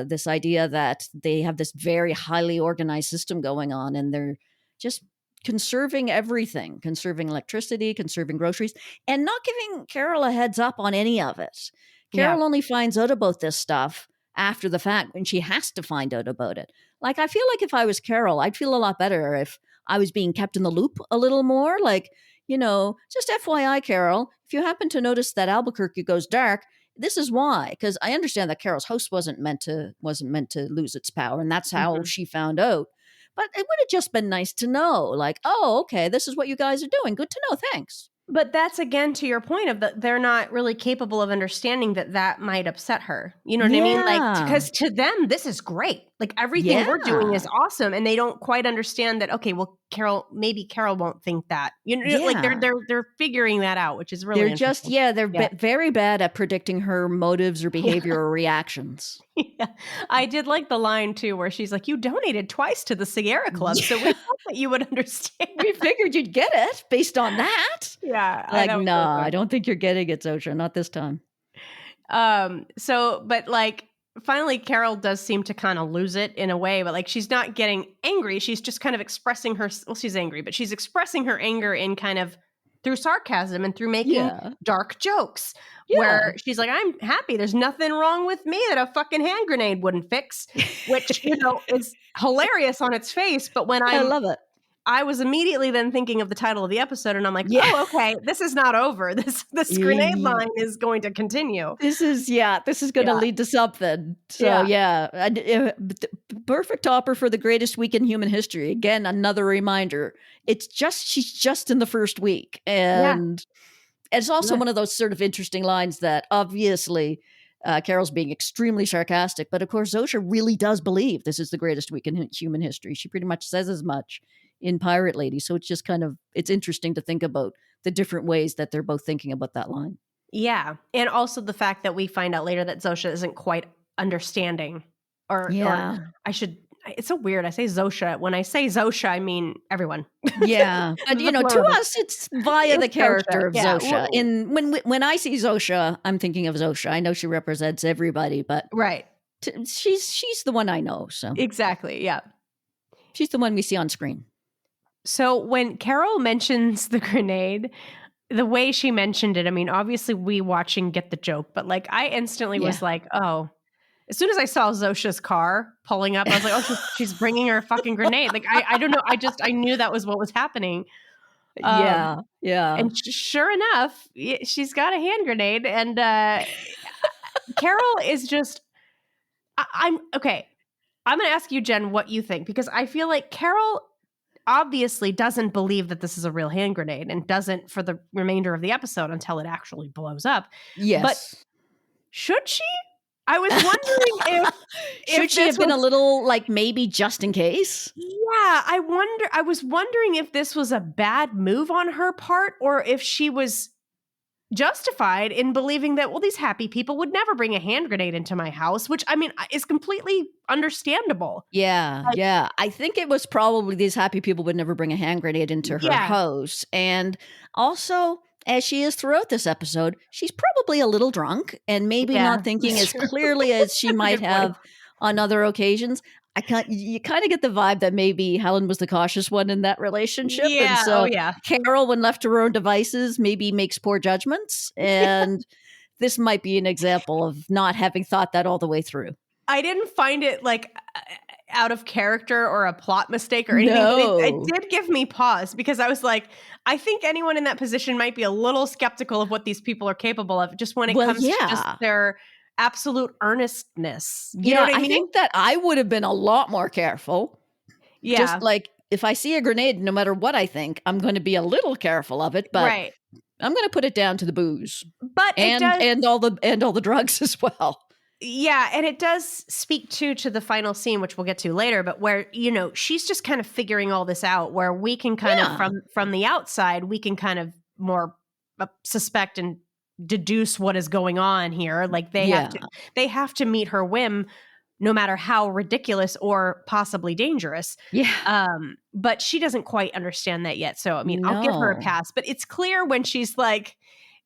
this idea that they have this very highly organized system going on and they're just conserving everything, conserving electricity, conserving groceries, and not giving Carol a heads up on any of it. Carol only finds out about this stuff after the fact when she has to find out about it. Like, I feel like if I was Carol, I'd feel a lot better if I was being kept in the loop a little more. Like, just FYI, Carol, if you happen to notice that Albuquerque goes dark, this is why, because I understand that Carol's house wasn't meant to lose its power, and that's how she found out. But it would have just been nice to know, like, oh, okay, this is what you guys are doing. Good to know. Thanks. But that's, again, to your point of that they're not really capable of understanding that might upset her. You know what I mean? Like, because to them, this is great. Like everything we're doing is Yeah. awesome, and they don't quite understand that. Okay, well, maybe Carol won't think that. Like Yeah. they're figuring that out, which is really They're just, interesting. they're Yeah. very bad at predicting her motives or behavior or reactions. Yeah. I did like the line too, where she's like, "You donated twice to the Sierra Club, so we Yeah. thought that you would understand." We figured you'd get it based on that. Yeah, Like, that was so nah, I funny. don't think you're getting it, Zosha. Not this time. But like finally Carol does seem to kind of lose it in a way, but like she's not getting angry. She's just kind of expressing she's angry, but she's expressing her anger in kind of through sarcasm and through making Yeah. dark jokes Yeah. where she's like, I'm happy. There's nothing wrong with me that a fucking hand grenade wouldn't fix, which, is hilarious on its face. But when I love it. I was immediately then thinking of the title of the episode, and I'm like, Yeah. oh, okay, this is not over. This grenade line is going to continue. This is going to lead to something. So perfect topper for the greatest week in human history. Again, another reminder. She's just in the first week, and it's also one of those sort of interesting lines that obviously Carol's being extremely sarcastic, but of course Zosha really does believe this is the greatest week in human history. She pretty much says as much in Pirate Lady. So it's just it's interesting to think about the different ways that they're both thinking about that line. Yeah. And also the fact that we find out later that Zosha isn't quite understanding or it's so weird. I say Zosha. When I say Zosha, I mean everyone. Yeah. But to us, it's via the character of Zosha. When I see Zosha, I'm thinking of Zosha. I know she represents everybody, but right. She's the one I know. So exactly. Yeah. She's the one we see on screen. So when Carol mentions the grenade, the way she mentioned it, I mean, obviously we watching get the joke, but like I instantly was like, oh, as soon as I saw Zosha's car pulling up, I was like, oh, she's bringing her a fucking grenade. Like, I don't know. I knew that was what was happening. Yeah. And sure enough, she's got a hand grenade. And Carol is just, I'm okay. I'm going to ask you, Jen, what you think, because I feel like Carol obviously doesn't believe that this is a real hand grenade and doesn't for the remainder of the episode until it actually blows up. Yes. But should she? I was wondering if should she have been a little like maybe just in case? Yeah, I was wondering if this was a bad move on her part or if she was justified in believing that, well, these happy people would never bring a hand grenade into my house, which I mean is completely understandable. Yeah, yeah. I think it was probably these happy people would never bring a hand grenade into her house. And also, as she is throughout this episode, she's probably a little drunk and maybe not thinking as clearly as she might have on other occasions. You kind of get the vibe that maybe Helen was the cautious one in that relationship. Yeah. And so Carol, when left to her own devices, maybe makes poor judgments. And this might be an example of not having thought that all the way through. I didn't find it like out of character or a plot mistake or anything. No. But it did give me pause because I was like, I think anyone in that position might be a little skeptical of what these people are capable of just when it comes to just their absolute earnestness. You know what I mean? I think that I would have been a lot more careful. Yeah. Just like if I see a grenade, no matter what I think, I'm going to be a little careful of it, but I'm going to put it down to the booze. But and all the drugs as well. Yeah, and it does speak to the final scene, which we'll get to later, but where, she's just kind of figuring all this out, where we can kind of from the outside, we can kind of more suspect and deduce what is going on here. Like they have to meet her whim, no matter how ridiculous or possibly dangerous. Yeah. But she doesn't quite understand that yet. So I mean, I'll give her a pass. But it's clear when she's like,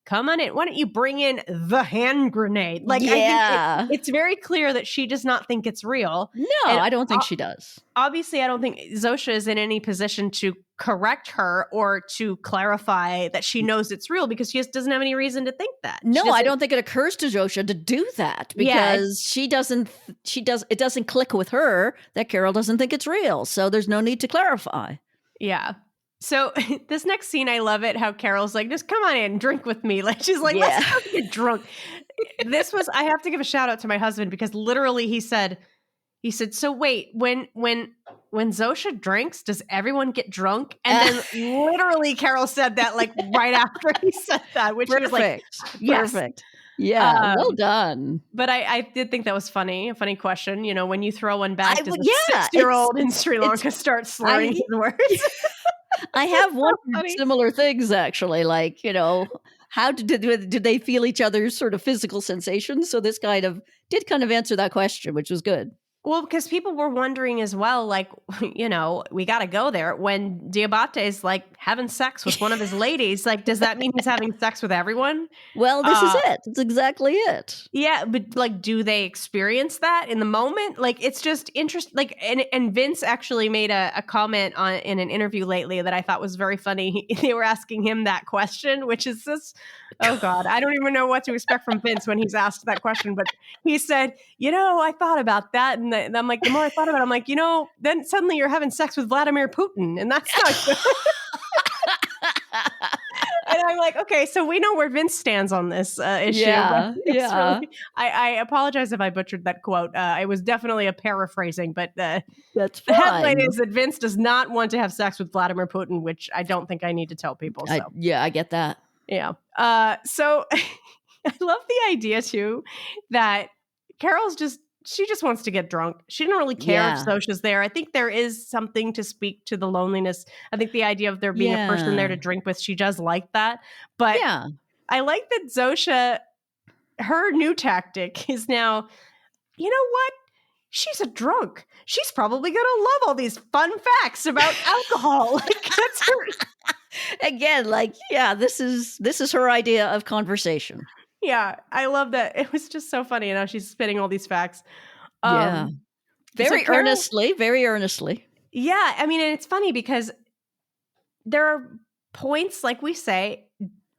come on in. Why don't you bring in the hand grenade? Like, I think it's very clear that she does not think it's real. No, and I don't think she does. Obviously, I don't think Zosha is in any position to correct her or to clarify that she knows it's real because she doesn't have any reason to think that. No, I don't think it occurs to Zosha to do that because it doesn't click with her that Carol doesn't think it's real. So there's no need to clarify. Yeah. So this next scene, I love it. How Carol's like, just come on in, drink with me. Like she's like, let's not get drunk. I have to give a shout out to my husband because literally he said, so wait, when Zosha drinks, does everyone get drunk? And then literally Carol said that like right after he said that, which was like, perfect. Yeah, well done. But I did think that was funny, a funny question. You know, when you throw one back, I does would, a yeah, 6-year-old in Sri it's Lanka start slurring I his words? I It's have so wondered funny. similar things actually, like, how did they feel each other's sort of physical sensations? So this did kind of answer that question, which was good. Well, because people were wondering as well, like, we got to go there. When Diabate's like having sex with one of his ladies, like, does that mean he's having sex with everyone? Well, this is Uh, it. It's exactly it. yeah, but like, do they experience that in the moment? Like, it's just interesting. Like, and Vince actually made a comment in an interview lately that I thought was very funny. They were asking him that question, which is just, oh God, I don't even know what to expect from Vince when he's asked that question. But he said, I thought about that. And I'm like, the more I thought about it, I'm like, then suddenly you're having sex with Vladimir Putin. And that's not good. And I'm like, okay, so we know where Vince stands on this issue. But Yeah, it's yeah. really, I apologize if I butchered that quote. It was definitely a paraphrasing, but the That's headline fine. is that Vince does not want to have sex with Vladimir Putin, which I don't think I need to tell people. So, I get that. yeah. So I love the idea too that she just wants to get drunk. She didn't really care if Yeah. Sosha's there. I think there is something to speak to the loneliness. I think the idea of there being a person there to Yeah. drink with, she does like that. But Yeah. I like that Zosha, her new tactic is now, you know what? She's a drunk. She's probably going to love all these fun facts about alcohol. Like, that's her. Again, this is her idea of conversation. Yeah, I love that. It was just so funny. And now she's spitting all these facts. Yeah. Very Carol, earnestly, very earnestly. yeah, I mean, and it's funny because there are points, like we say,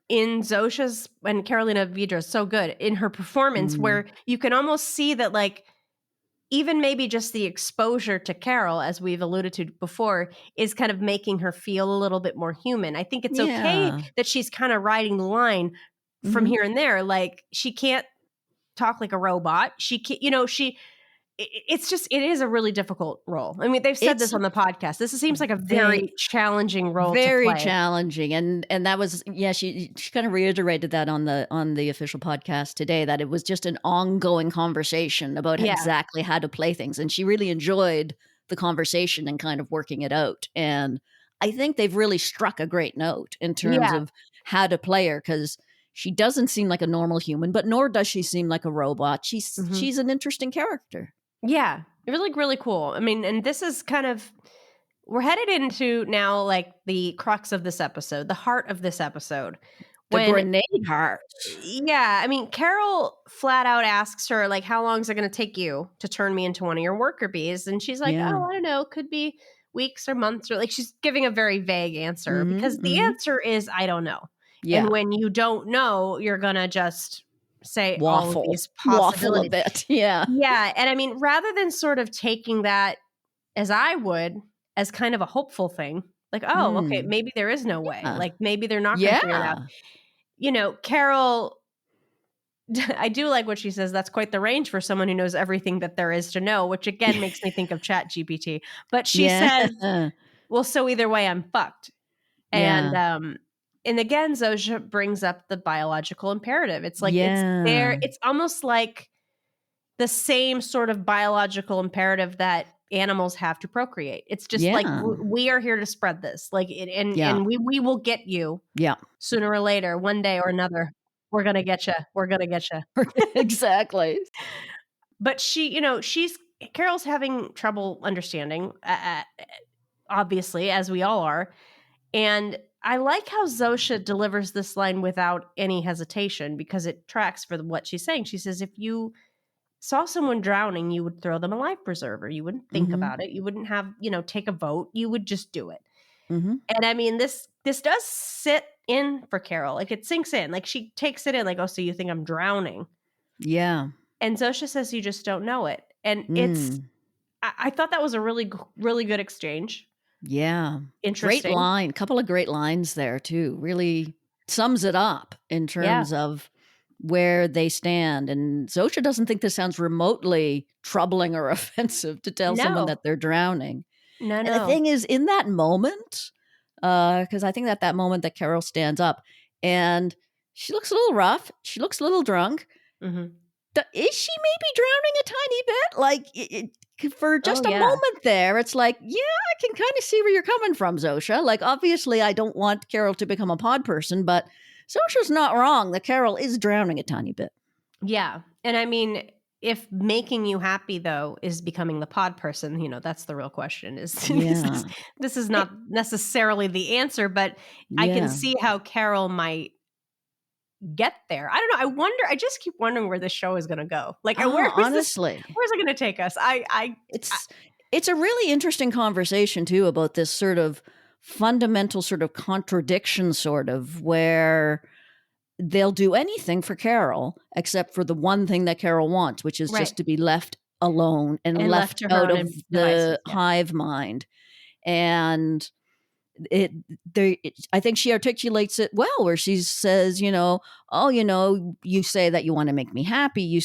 in Zosha's and Carolina Vidra's so good in her performance where you can almost see that, like, even maybe just the exposure to Carol, as we've alluded to before, is kind of making her feel a little bit more human. I think it's okay Yeah. that she's kind of riding the line from here and there. Like, she can't talk like a robot. She can't, it is a really difficult role. I mean, they've said this on the podcast. This seems like a very challenging role to very play. challenging. And that was, she kind of reiterated that on the official podcast today, that it was just an ongoing conversation about exactly how to play things. And she really enjoyed the conversation and kind of working it out. And I think they've really struck a great note in terms of how to play her, because she doesn't seem like a normal human, but nor does she seem like a robot. She's an interesting character. Yeah, it was like really cool. I mean, and this is kind of, we're headed into now like the crux of this episode, the heart of this episode. The grenade heart. Yeah, I mean, Carol flat out asks her, like, how long is it going to take you to turn me into one of your worker bees? And she's like, oh, I don't know, could be weeks or months, or like she's giving a very vague answer because the answer is, I don't know. Yeah. And when you don't know, you're going to just say all of these possibilities. Waffle a bit. Yeah. Yeah. And I mean, rather than sort of taking that as I would, as kind of a hopeful thing, like, oh, okay, maybe there is no way. Like, maybe they're not going to figure it out. Carol, I do like what she says. That's quite the range for someone who knows everything that there is to know, which again makes me think of ChatGPT. But she says, well, so either way, I'm fucked. And again, Zosha brings up the biological imperative. It's like, it's there. It's almost like the same sort of biological imperative that animals have to procreate. It's just like, we are here to spread this. Like, and we will get you sooner or later, one day or another. We're going to get you. We're going to get you. Exactly. But Carol's having trouble understanding, obviously, as we all are. And I like how Zosha delivers this line without any hesitation, because it tracks for what she's saying. She says, if you saw someone drowning, you would throw them a life preserver. You wouldn't think about it. You wouldn't have, take a vote. You would just do it. And I mean, this does sit in for Carol. Like, it sinks in. Like, she takes it in, like, oh, so you think I'm drowning? Yeah. And Zosha says, you just don't know it. And I thought that was a really, really good exchange. Yeah. Interesting. Great line. Couple of great lines there too. Really sums it up in terms of where they stand. And Zosha doesn't think this sounds remotely troubling or offensive to tell someone that they're drowning. No. And the thing is, in that moment, because I think that moment that Carol stands up and She looks a little rough. She looks a little drunk. Mm-hmm. Is she maybe drowning a tiny bit? Like, for Oh just a yeah. moment there, it's like, yeah, I can kind of see where you're coming from, Zosha. Like, obviously, I don't want Carol to become a pod person, but Zosha's not wrong that Carol is drowning a tiny bit. Yeah. And I mean, if making you happy though is becoming the pod person, that's the real question is Yeah. this is not necessarily the answer, but I can Yeah. see how Carol might get there. I don't know. I just keep wondering where this show is going to go. Like, Honestly, where's it going to take us? it's a really interesting conversation too about this sort of fundamental sort of contradiction, sort of where they'll do anything for Carol except for the one thing that Carol wants, which is Right. just to be left alone and And left left to her out own of devices. the hive mind. And I think she articulates it well, where she says, oh, you say that you want to make me happy. You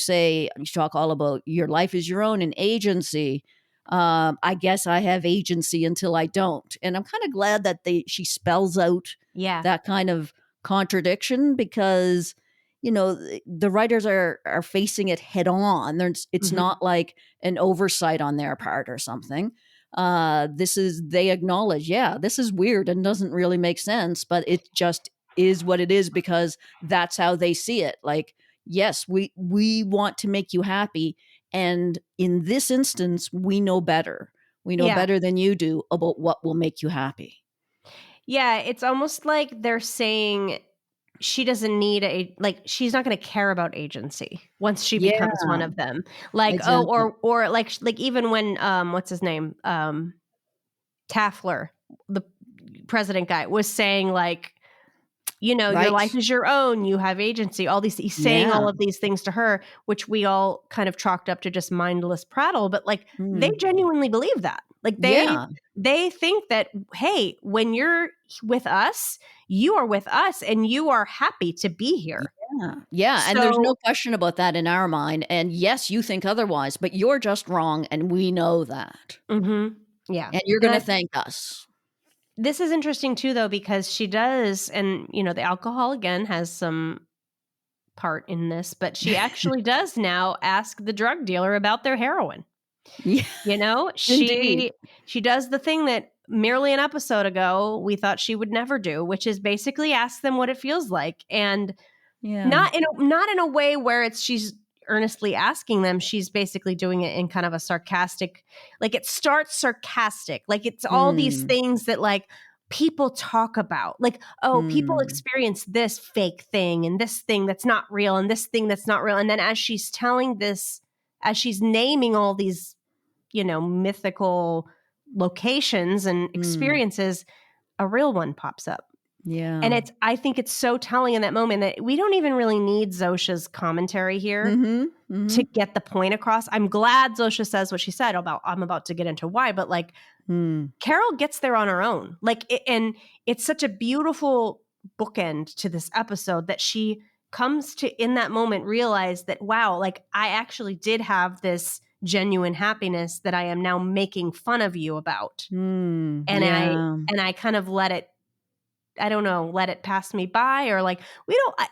talk all about your life is your own and agency. I guess I have agency until I don't. And I'm kind of glad that she spells out Yeah. that kind of contradiction, because the writers are facing it head on. It's Mhm. not like an oversight on their part or something. They acknowledge, yeah, this is weird and doesn't really make sense, but it just is what it is, because that's how they see it. Like, yes, we want to make you happy, and in this instance, we know better. We know Yeah. better than you do about what will make you happy. Yeah, it's almost like they're saying she doesn't need she's not going to care about agency once she becomes one Yeah, of them. Like, oh, exactly. or like even when what's his name? Taffler, the president guy, was saying like, your Right. life is your own, you have agency, all these, he's saying Yeah. all of these things to her, which we all kind of chalked up to just mindless prattle, but like they Mm. genuinely believe that. Like Yeah. they think that, hey, when you're with us, you are with us and you are happy to be here. Yeah. Yeah. And there's no So, question about that in our mind. And yes, you think otherwise, but you're just wrong. And we know that. yeah. And you're going to thank us. This is interesting too, though, because she does, and the alcohol again has some part in this, but she actually does now ask the drug dealer about their heroin. Yeah. Indeed. She does the thing that merely an episode ago we thought she would never do, which is basically ask them what it feels like, and Yeah. not in a way where she's earnestly asking them. She's basically doing it in kind of a sarcastic, like it starts sarcastic, like it's all these things that like people talk about, like, oh, people experience this fake thing and this thing that's not real and this thing that's not real, and then as she's naming all these mythical locations and experiences, a real one pops up. Yeah. And I think it's so telling in that moment that we don't even really need Zosha's commentary here to get the point across. I'm glad Zosha says what she said about, I'm about to get into why, but like Carol gets there on her own. Like, and it's such a beautiful bookend to this episode that she comes to, in that moment, realize that, wow, like I actually did have this genuine happiness that I am now making fun of you about. And I kind of let it pass me by, or like,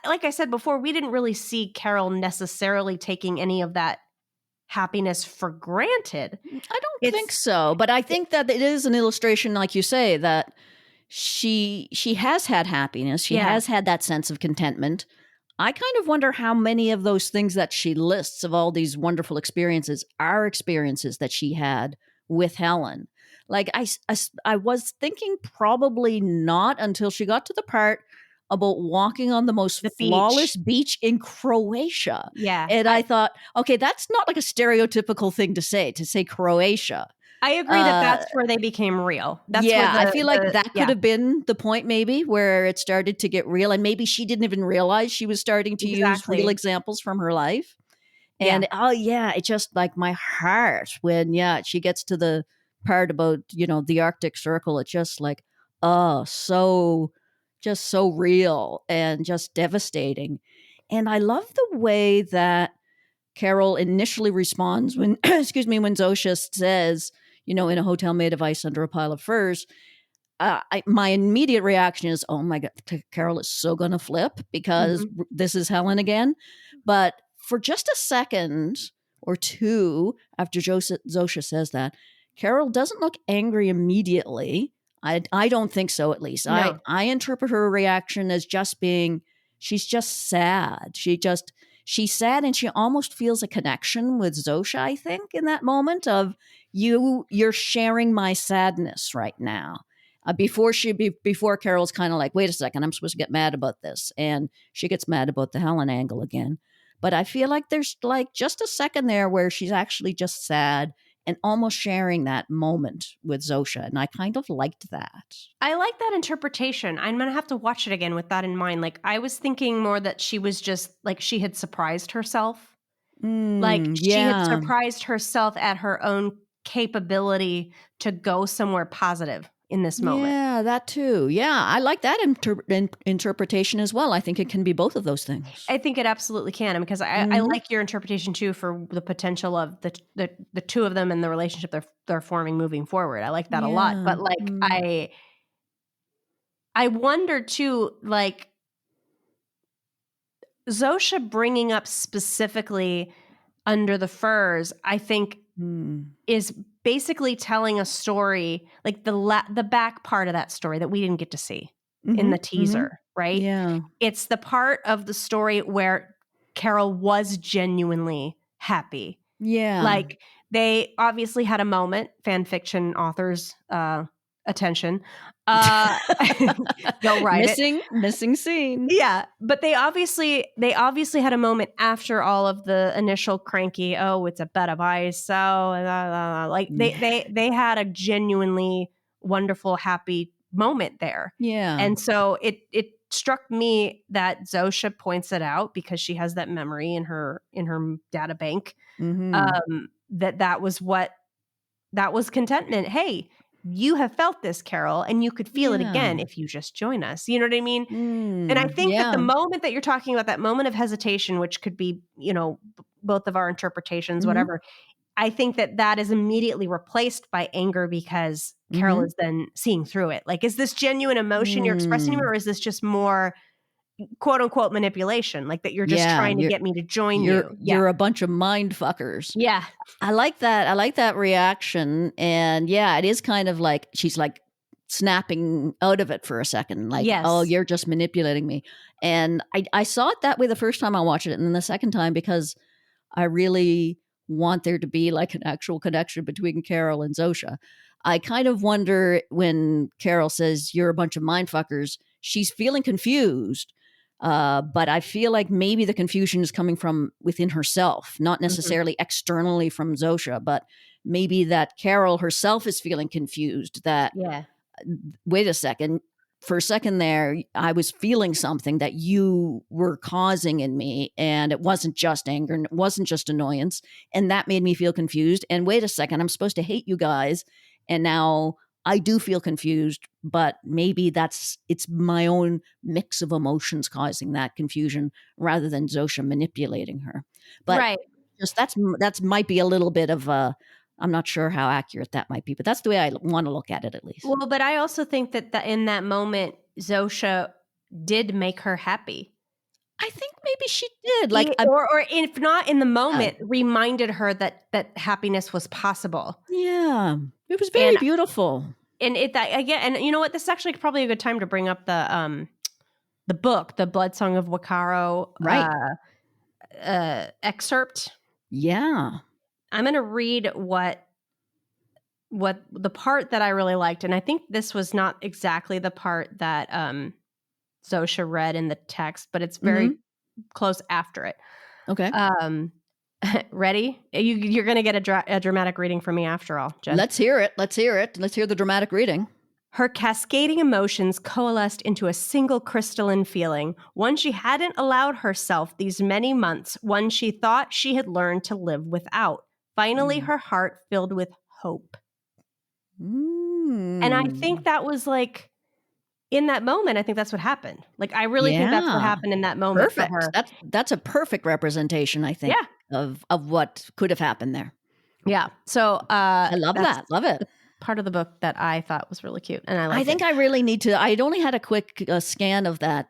like I said before, we didn't really see Carol necessarily taking any of that happiness for granted. I don't think so, but I think that it is an illustration, like you say, that she has had happiness. She has had that sense of contentment. I kind of wonder how many of those things that she lists of all these wonderful experiences are experiences that she had with Helen. Like I was thinking probably not, until she got to the part about walking on the most flawless beach in Croatia. Yeah. And I thought, okay, that's not like a stereotypical thing to say Croatia. I agree that that's where they became real. That's yeah, where I feel like that could have been the point, maybe, where it started to get real. And maybe she didn't even realize she was starting to use real examples from her life. And it just, like, my heart when, she gets to the part about, the Arctic Circle. It's just like, oh, just so real and just devastating. And I love the way that Carol initially responds when, when Zosha says, in a hotel made of ice under a pile of furs, my immediate reaction is, oh my God, Carol is so going to flip because this is Helen again. But for just a second or two after Zosha says that, Carol doesn't look angry immediately. I don't think so, at least. No. I interpret her reaction as just being, she's just sad. She's sad, and she almost feels a connection with Zosha, I think, in that moment of you're sharing my sadness right now. Before Carol's kind of like, wait a second, I'm supposed to get mad about this. And she gets mad about the Helen angle again. But I feel like there's like just a second there where she's actually just sad and almost sharing that moment with Zosha. And I kind of liked that. I like that interpretation. I'm going to have to watch it again with that in mind. Like, I was thinking more that she was just like, she had surprised herself. She had surprised herself at her own capability to go somewhere positive in this moment. Yeah, that too. Yeah, I like that interpretation as well. I think it can be both of those things. I think it absolutely can, because I like your interpretation too for the potential of the two of them and the relationship they're forming moving forward. I like that a lot. But like I wonder too, like Zosha bringing up specifically Under the Furs, I think is basically telling a story, like the back part of that story that we didn't get to see in the teaser, right? Yeah. It's the part of the story where Carol was genuinely happy. Yeah. Like, they obviously had a moment, fan fiction authors, attention. Go write it. Missing scene. Yeah, but they obviously had a moment after all of the initial cranky, oh, it's a bed of ice, so like they had a genuinely wonderful, happy moment there. Yeah. And so it struck me that Zosha points it out because she has that memory in her data bank. That was contentment. Hey, you have felt this, Carol, and you could feel it again if you just join us. You know what I mean? And I think that the moment that you're talking about, that moment of hesitation, which could be, both of our interpretations, whatever, I think that is immediately replaced by anger because Carol is then seeing through it. Like, is this genuine emotion you're expressing to me, or is this just more quote unquote manipulation? Like, that you're just trying to get me to join you. You're a bunch of mind fuckers. Yeah. I like that. I like that reaction. And yeah, it is kind of like she's like snapping out of it for a second. Like, oh, you're just manipulating me. And I saw it that way the first time I watched it. And then the second time, because I really want there to be like an actual connection between Carol and Zosha. I kind of wonder when Carol says, you're a bunch of mind fuckers, she's feeling confused. But I feel like maybe the confusion is coming from within herself, not necessarily externally from Zosha, but maybe that Carol herself is feeling confused that, wait a second, for a second there, I was feeling something that you were causing in me, and it wasn't just anger, and it wasn't just annoyance, and that made me feel confused. And wait a second, I'm supposed to hate you guys, and now I do feel confused, but maybe it's my own mix of emotions causing that confusion rather than Zosha manipulating her. But just that's might be a little bit of a, I'm not sure how accurate that might be, but that's the way I want to look at it, at least. Well, but I also think that in that moment, Zosha did make her happy. I think maybe she did, like, or if not in the moment, reminded her that happiness was possible. Yeah, it was very beautiful. And and you know what? This is actually probably a good time to bring up the book, the Blood Song of Wakaro, excerpt. Yeah, I'm going to read what the part that I really liked, and I think this was not exactly the part that Zosha read in the text, but it's very close after it. Okay. Ready? You're going to get a dramatic reading from me after all, Jen. Let's hear it. Let's hear the dramatic reading. Her cascading emotions coalesced into a single crystalline feeling, one she hadn't allowed herself these many months, one she thought she had learned to live without. Finally, her heart filled with hope. And I think that was like, in that moment, I think that's what happened. Like, I really think that's what happened in that moment. Perfect. For her. That's a perfect representation, I think, of what could have happened there. Yeah. So I love that. Love it. part of the book that I thought was really cute, and I liked I think it. I really need to. I'd only had a quick scan of that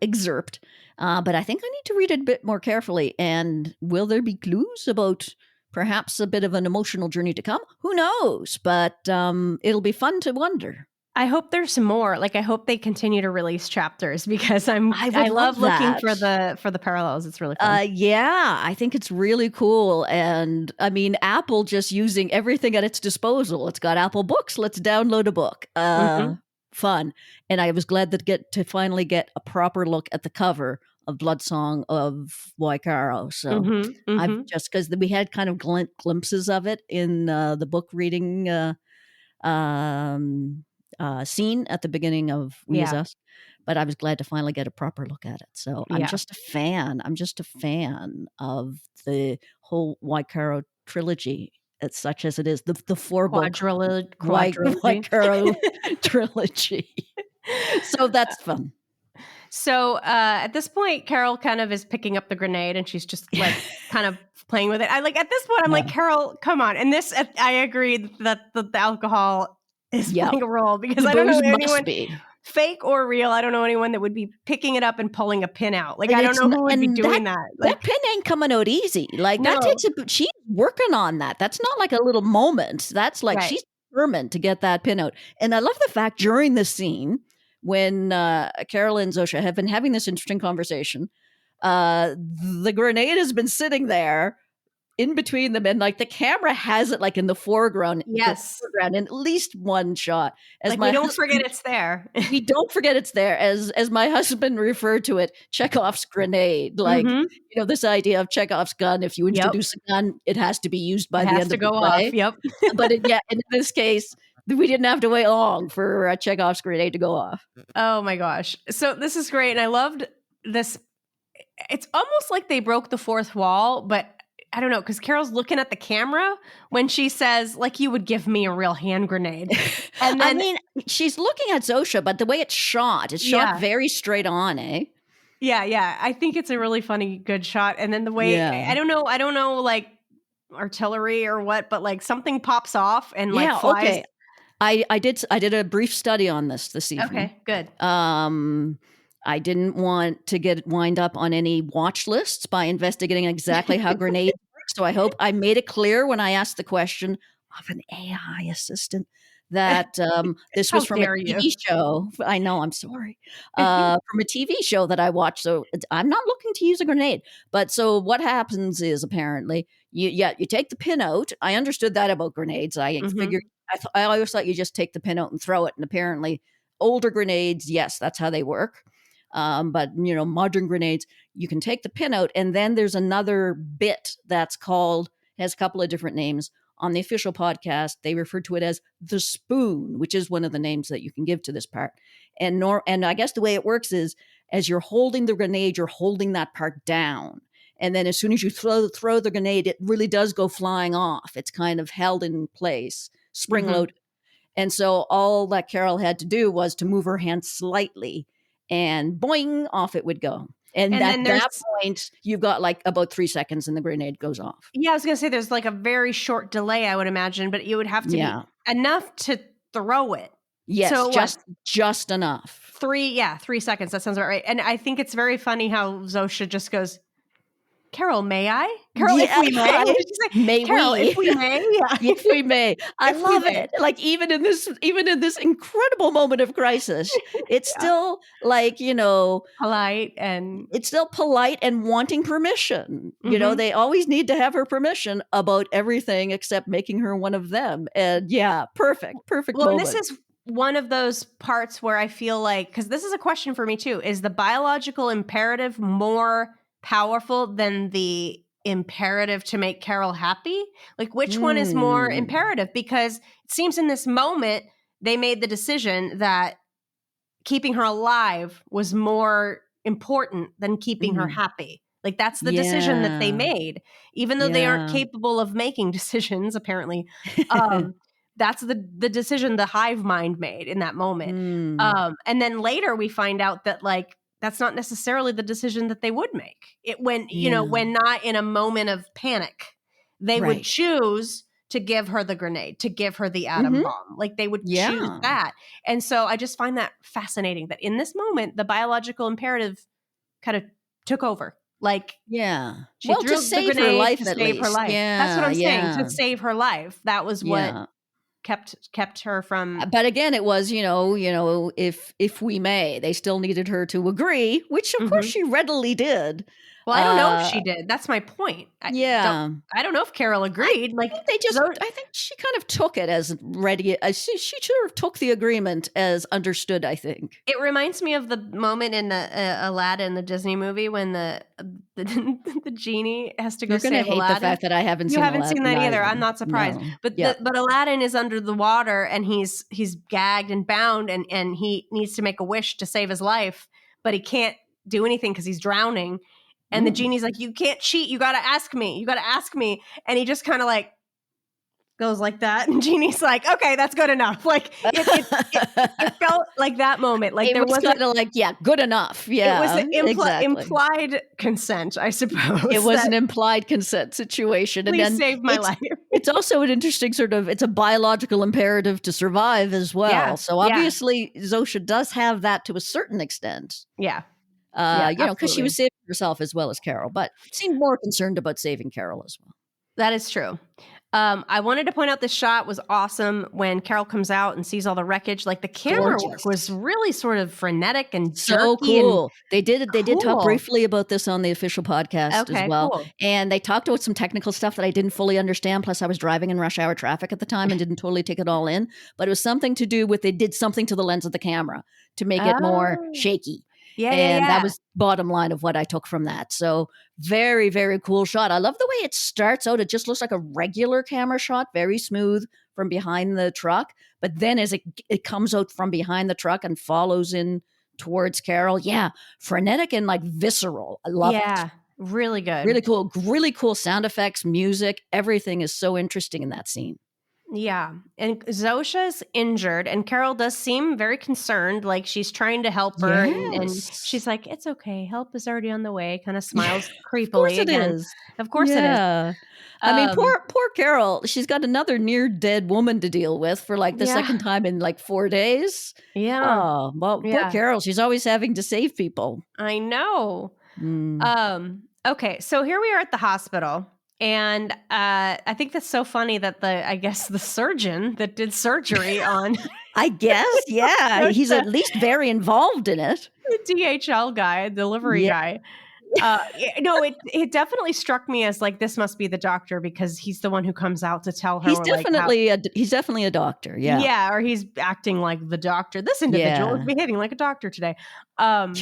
excerpt, but I think I need to read it a bit more carefully. And will there be clues about perhaps a bit of an emotional journey to come? Who knows? But it'll be fun to wonder. I hope there's some more. Like, I hope they continue to release chapters because I would love love looking that. for the parallels. It's really fun. Yeah, I think it's really cool. And I mean, Apple just using everything at its disposal. It's got Apple Books. Let's download a book. Fun. And I was glad to finally get a proper look at the cover of Bloodsong of Waikaro. So I've just, because we had kind of glimpses of it in the book reading scene at the beginning of We Is Us, but I was glad to finally get a proper look at it. So I'm just a fan. I'm just a fan of the whole Waikaro trilogy, such as it is, the 4-book Waikaro trilogy. So that's fun. So at this point, Carol kind of is picking up the grenade, and she's just like kind of playing with it. At this point, I'm like, Carol, come on. And this, I agree that the alcohol is playing a role, because I don't know anyone, fake or real, I don't know anyone that would be picking it up and pulling a pin out. Like, I don't know who would be doing that. Like, that pin ain't coming out easy. Like, that takes she's working on that. That's not like a little moment. That's like she's determined to get that pin out. And I love the fact during the scene when Carol and Zosha have been having this interesting conversation, the grenade has been sitting there in between them, and like the camera has it like in the foreground. Yes. In at least one shot. As like, we don't forget it's there. We don't forget it's there. As my husband referred to it, Chekhov's grenade. Like, this idea of Chekhov's gun. If you introduce a gun, it has to be used by the end of the play. Yep. But in this case, we didn't have to wait long for Chekhov's grenade to go off. Oh my gosh. So this is great. And I loved this. It's almost like they broke the fourth wall, but I don't know, because Carol's looking at the camera when she says, like, you would give me a real hand grenade. And then, I mean, she's looking at Zosha, but the way it's shot very straight on, eh? Yeah. I think it's a really funny, good shot. And then the way, I don't know, like, artillery or what, but like something pops off and like flies. Okay. I did a brief study on this evening. Okay, good. I didn't want to wind up on any watch lists by investigating exactly how grenades work. So I hope I made it clear when I asked the question of an AI assistant that this was from a TV show. I know, I'm sorry. From a TV show that I watched. So I'm not looking to use a grenade. But so what happens is, apparently, you take the pin out. I understood that about grenades. I figured, I always thought you just take the pin out and throw it. And apparently older grenades, yes, that's how they work. But modern grenades, you can take the pin out, and then there's another bit that's called, has a couple of different names. On the official podcast, they refer to it as the spoon, which is one of the names that you can give to this part. And I guess the way it works is, as you're holding the grenade, you're holding that part down. And then as soon as you throw the grenade, it really does go flying off. It's kind of held in place, spring-loaded. And so all that Carol had to do was to move her hand slightly, and boing, off it would go. And at that point, you've got like about 3 seconds and the grenade goes off. Yeah, I was going to say there's like a very short delay, I would imagine, but it would have to be enough to throw it. Yes, so just enough. 3 seconds. That sounds about right. And I think it's very funny how Zosha just goes, Carol, may I? Carol, if we may. Carol, if we may. Yeah. If we may. I love it. Like, even in this incredible moment of crisis, it's still like, polite, and it's still polite and wanting permission. They always need to have her permission about everything except making her one of them. And perfect well, moment. And this is one of those parts where I feel like, because this is a question for me too, is the biological imperative more powerful than the imperative to make Carol happy? Like, which one is more imperative? Because it seems in this moment they made the decision that keeping her alive was more important than keeping her happy. Like, that's the decision that they made, even though they aren't capable of making decisions, apparently. That's the decision the hive mind made in that moment. And then later we find out that, like, that's not necessarily the decision that they would make. When not in a moment of panic, they would choose to give her the grenade, to give her the atom bomb. Like they would choose that. And so I just find that fascinating that in this moment, the biological imperative kind of took over. Like, she well, threw to the save her grenade life to at save her least. life. That's what I'm saying. To save her life. That was what kept her from. But again, it was, if we may, they still needed her to agree, which of course she readily did. Well, I don't know if she did. That's my point. I don't know if Carol agreed. I think she kind of took it as ready. She sort of took the agreement as understood, I think. It reminds me of the moment in the Aladdin, the Disney movie, when the genie has to go save Aladdin. You're going to hate the fact that I haven't seen Aladdin. You haven't seen that either. I'm not surprised. No. But Aladdin is under the water and he's gagged and bound and he needs to make a wish to save his life, but he can't do anything because he's drowning. And the genie's like, you can't cheat. You got to ask me. You got to ask me. And he just kind of like goes like that. And Genie's like, okay, that's good enough. Like it felt like that moment. Like there was kind of like, good enough. Yeah. It was implied consent, I suppose. It was an implied consent situation. Please and then save my life. It's also an interesting it's a biological imperative to survive as well. Yeah. So obviously Zosha does have that to a certain extent. Yeah. Because she was saving herself as well as Carol, but seemed more concerned about saving Carol as well. That is true. I wanted to point out this shot was awesome when Carol comes out and sees all the wreckage. Like the camera work was really sort of frenetic and so cool. They did talk briefly about this on the official podcast as well. Cool. And they talked about some technical stuff that I didn't fully understand. Plus I was driving in rush hour traffic at the time and didn't totally take it all in. But it was something to do with, they did something to the lens of the camera to make it more shaky. That was bottom line of what I took from that. So very, very cool shot. I love the way it starts out. It just looks like a regular camera shot, very smooth from behind the truck. But then as it comes out from behind the truck and follows in towards Carol, frenetic and like visceral. I love it. Yeah, really good. Really cool sound effects, music. Everything is so interesting in that scene. Yeah. And Zosha's injured and Carol does seem very concerned. Like she's trying to help her and she's like, it's okay. Help is already on the way. Kind of smiles creepily. Of course it is. Of course it is. I mean, poor Carol. She's got another near dead woman to deal with for like the second time in like 4 days. Yeah. Oh, well, poor Carol. She's always having to save people. I know. Okay. So here we are at the hospital. And I think that's so funny that the surgeon that did surgery on... I guess, he's at least very involved in it. The DHL guy, delivery guy. No, it definitely struck me as like, this must be the doctor because he's the one who comes out to tell her. He's definitely a doctor, yeah. Yeah, or he's acting like the doctor. This individual is behaving like a doctor today. But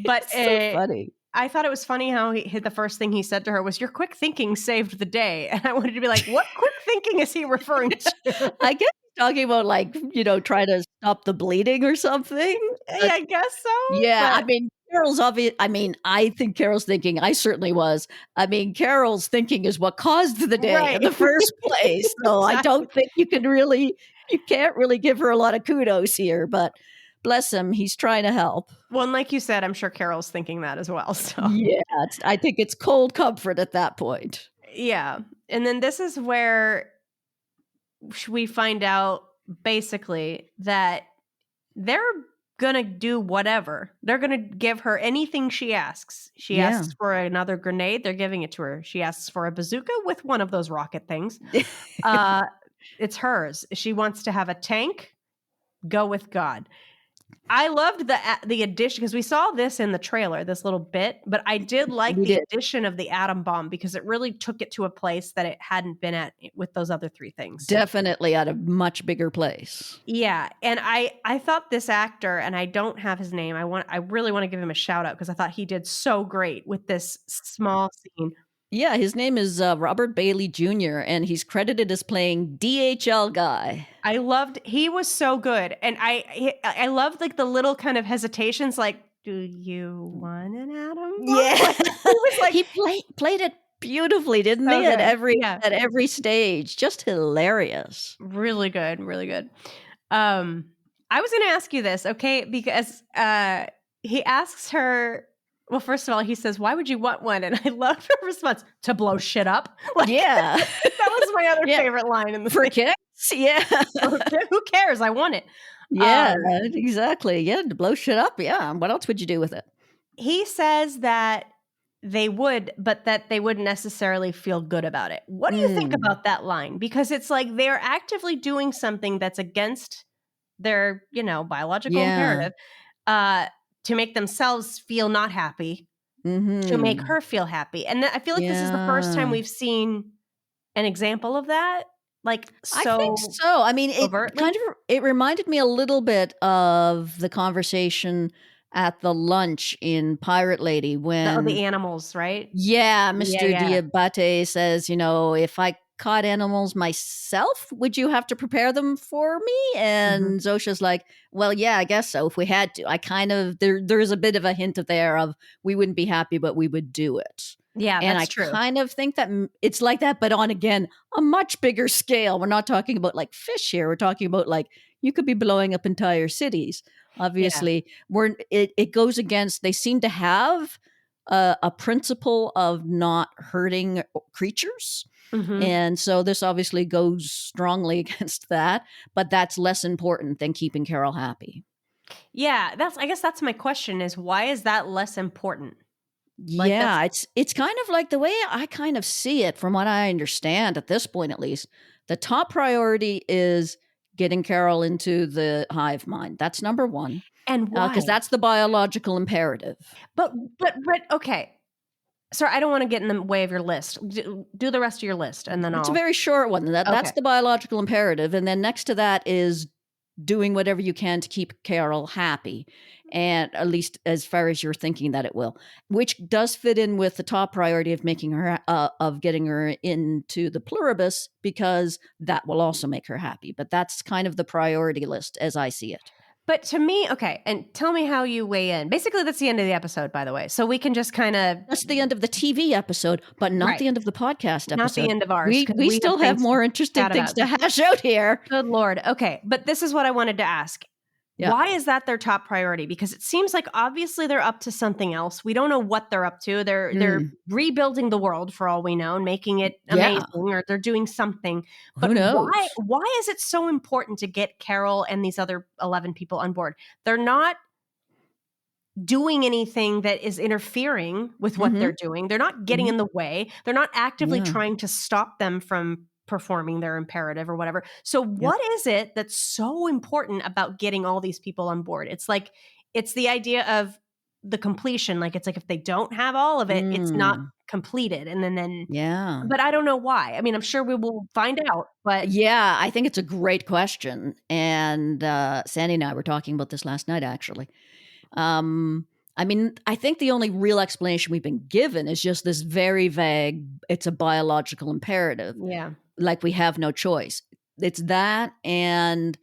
it's so funny. I thought it was funny how the first thing he said to her was, your quick thinking saved the day. And I wanted to be like, what quick thinking is he referring to? I guess he's talking about like, trying to stop the bleeding or something. Yeah, I guess so. Yeah, I mean, Carol's obvious. I mean, I think Carol's thinking, I certainly was. I mean, Carol's thinking is what caused the day in the first place. So exactly. I don't think you can't really give her a lot of kudos here, but bless him, he's trying to help. Well, and like you said, I'm sure Carol's thinking that as well. So yeah, I think it's cold comfort at that point. Yeah. And then this is where we find out basically that they're going to do whatever. They're going to give her anything she asks. She asks for another grenade. They're giving it to her. She asks for a bazooka with one of those rocket things. It's hers. She wants to have a tank. Go with God. I loved the addition because we saw this in the trailer, this little bit, but I did like the addition of the atom bomb because it really took it to a place that it hadn't been at with those other three things. Definitely at a much bigger place. Yeah. And I thought this actor, and I don't have his name, I really want to give him a shout out because I thought he did so great with this small scene. Yeah, his name is Robert Bailey Jr., and he's credited as playing DHL guy. He was so good. And I loved like the little kind of hesitations, like, do you want an atom bomb? Yeah. He played it beautifully, didn't he? At every stage. Just hilarious. Really good, really good. I was going to ask you this, okay? Because he asks her, Well, first of all, he says, "Why would you want one?" And I love her response, "To blow shit up." Like, Yeah. that was my other Yeah. favorite line in the For thing. kids? Yeah. Who cares? I want it. Yeah, Um, exactly. Yeah, to blow shit up, yeah. What else would you do with it? he says that they would, but that they wouldn't necessarily feel good about it. What do you think Mm. about that line? Because it's like they're actively doing something that's against their, biological Yeah. imperative, uh, to make themselves feel not happy, to make Mhm. her feel happy. And I feel like this is the first time Yeah. we've seen an example of that, like, I think so so. I mean, overtly. it reminded me a little bit of the conversation at the lunch in Pirate Lady when The animals, right? yeah, Yeah, Mr. yeah. Diabate says, if I caught animals myself, would you have to prepare them for me? Mhm. And Zosha's like, well, yeah, I guess so if we had to. I kind of there's a bit of a hint of there of we wouldn't be happy, but we would do it. Yeah, And I that's true. kind of think that it's like that, but on again a much bigger scale. We're not talking about like fish here. We're talking about like you could be blowing up entire cities. Yeah. Obviously, it goes against. They seem to have a principle of not hurting creatures. Mhm. And so this obviously goes strongly against that, but that's less important than keeping Carol happy. Yeah, I guess that's my question is why is that less important? Like, that's Yeah, it's kind of like the way I kind of see it from what I understand at this point at least. The top priority is getting Carol into the hive mind. That's number 1 and because why? that's the biological imperative. But okay. Sorry, I don't wanna get in the way of your list. Do the rest of your list, and then It's a I'll very short one. That's okay. the biological imperative, and then next to that is doing whatever you can to keep Carol happy, and at least as far as you're thinking that it will, which does fit in with the top priority of making her of getting her into the pluribus because that will also make her happy. But that's kind of the priority list as I see it. But to me okay, and tell me how you weigh in. Basically, that's the end of the episode, by the way, so we can just kinda That's the end of the TV episode, but not right, the end of the podcast not the episode. end of ours We because we we have still have things to more interesting chat things about. to hash out here. Good lord. Okay, but this is what I wanted to ask. Yeah. Why is that their top priority? Because it seems like obviously they're up to something else. We don't know what they're up to. They're Mm. rebuilding the world for all we know and making it Yeah. amazing, or they're doing something. Who But why knows? why is it so important to get Carol and these other 11 people on board? They're not doing anything that is interfering with what Mhm. they're doing. They're not getting Mhm. in the way. They're not actively Yeah. trying to stop them from performing their imperative or whatever. So Yep. what is it that's so important about getting all these people on board? It's like it's the idea of the completion. Like it's like if they don't have all of it, it's not Mm. completed. And then Yeah. but I don't know why. I mean, I'm sure we will find out, but Yeah, I think it's a great question, and, Sandy and I were talking about this last night, actually. Um, I mean, I think the only real explanation we've been given is just this very vague, it's a biological imperative, yeah. like we have no choice. It's that and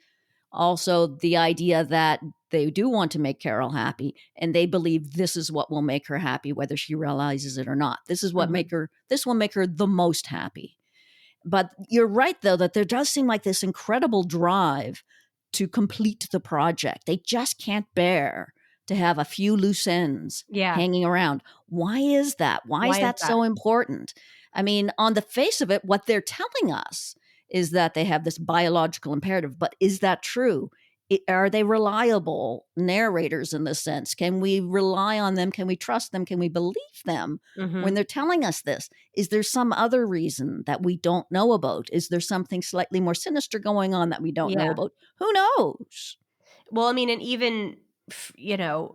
also the idea that they do want to make Carol happy and they believe this is what will make her happy whether she realizes it or not. Mhm. This will make her the most happy. But you're right, though, that there does seem like this incredible drive to complete the project. They just can't bear to have a few loose ends Yeah. hanging around. Why is that? Why is Why is that that? so important? I mean, on the face of it, what they're telling us is that they have this biological imperative, but is that true? Are they reliable narrators in this sense? Can we rely on them? Can we trust them? Can we believe them when Mhm. they're telling us this? Is there some other reason that we don't know about? Is there something slightly more sinister going on that we don't know Yeah. about? Who knows? Well, I mean, and even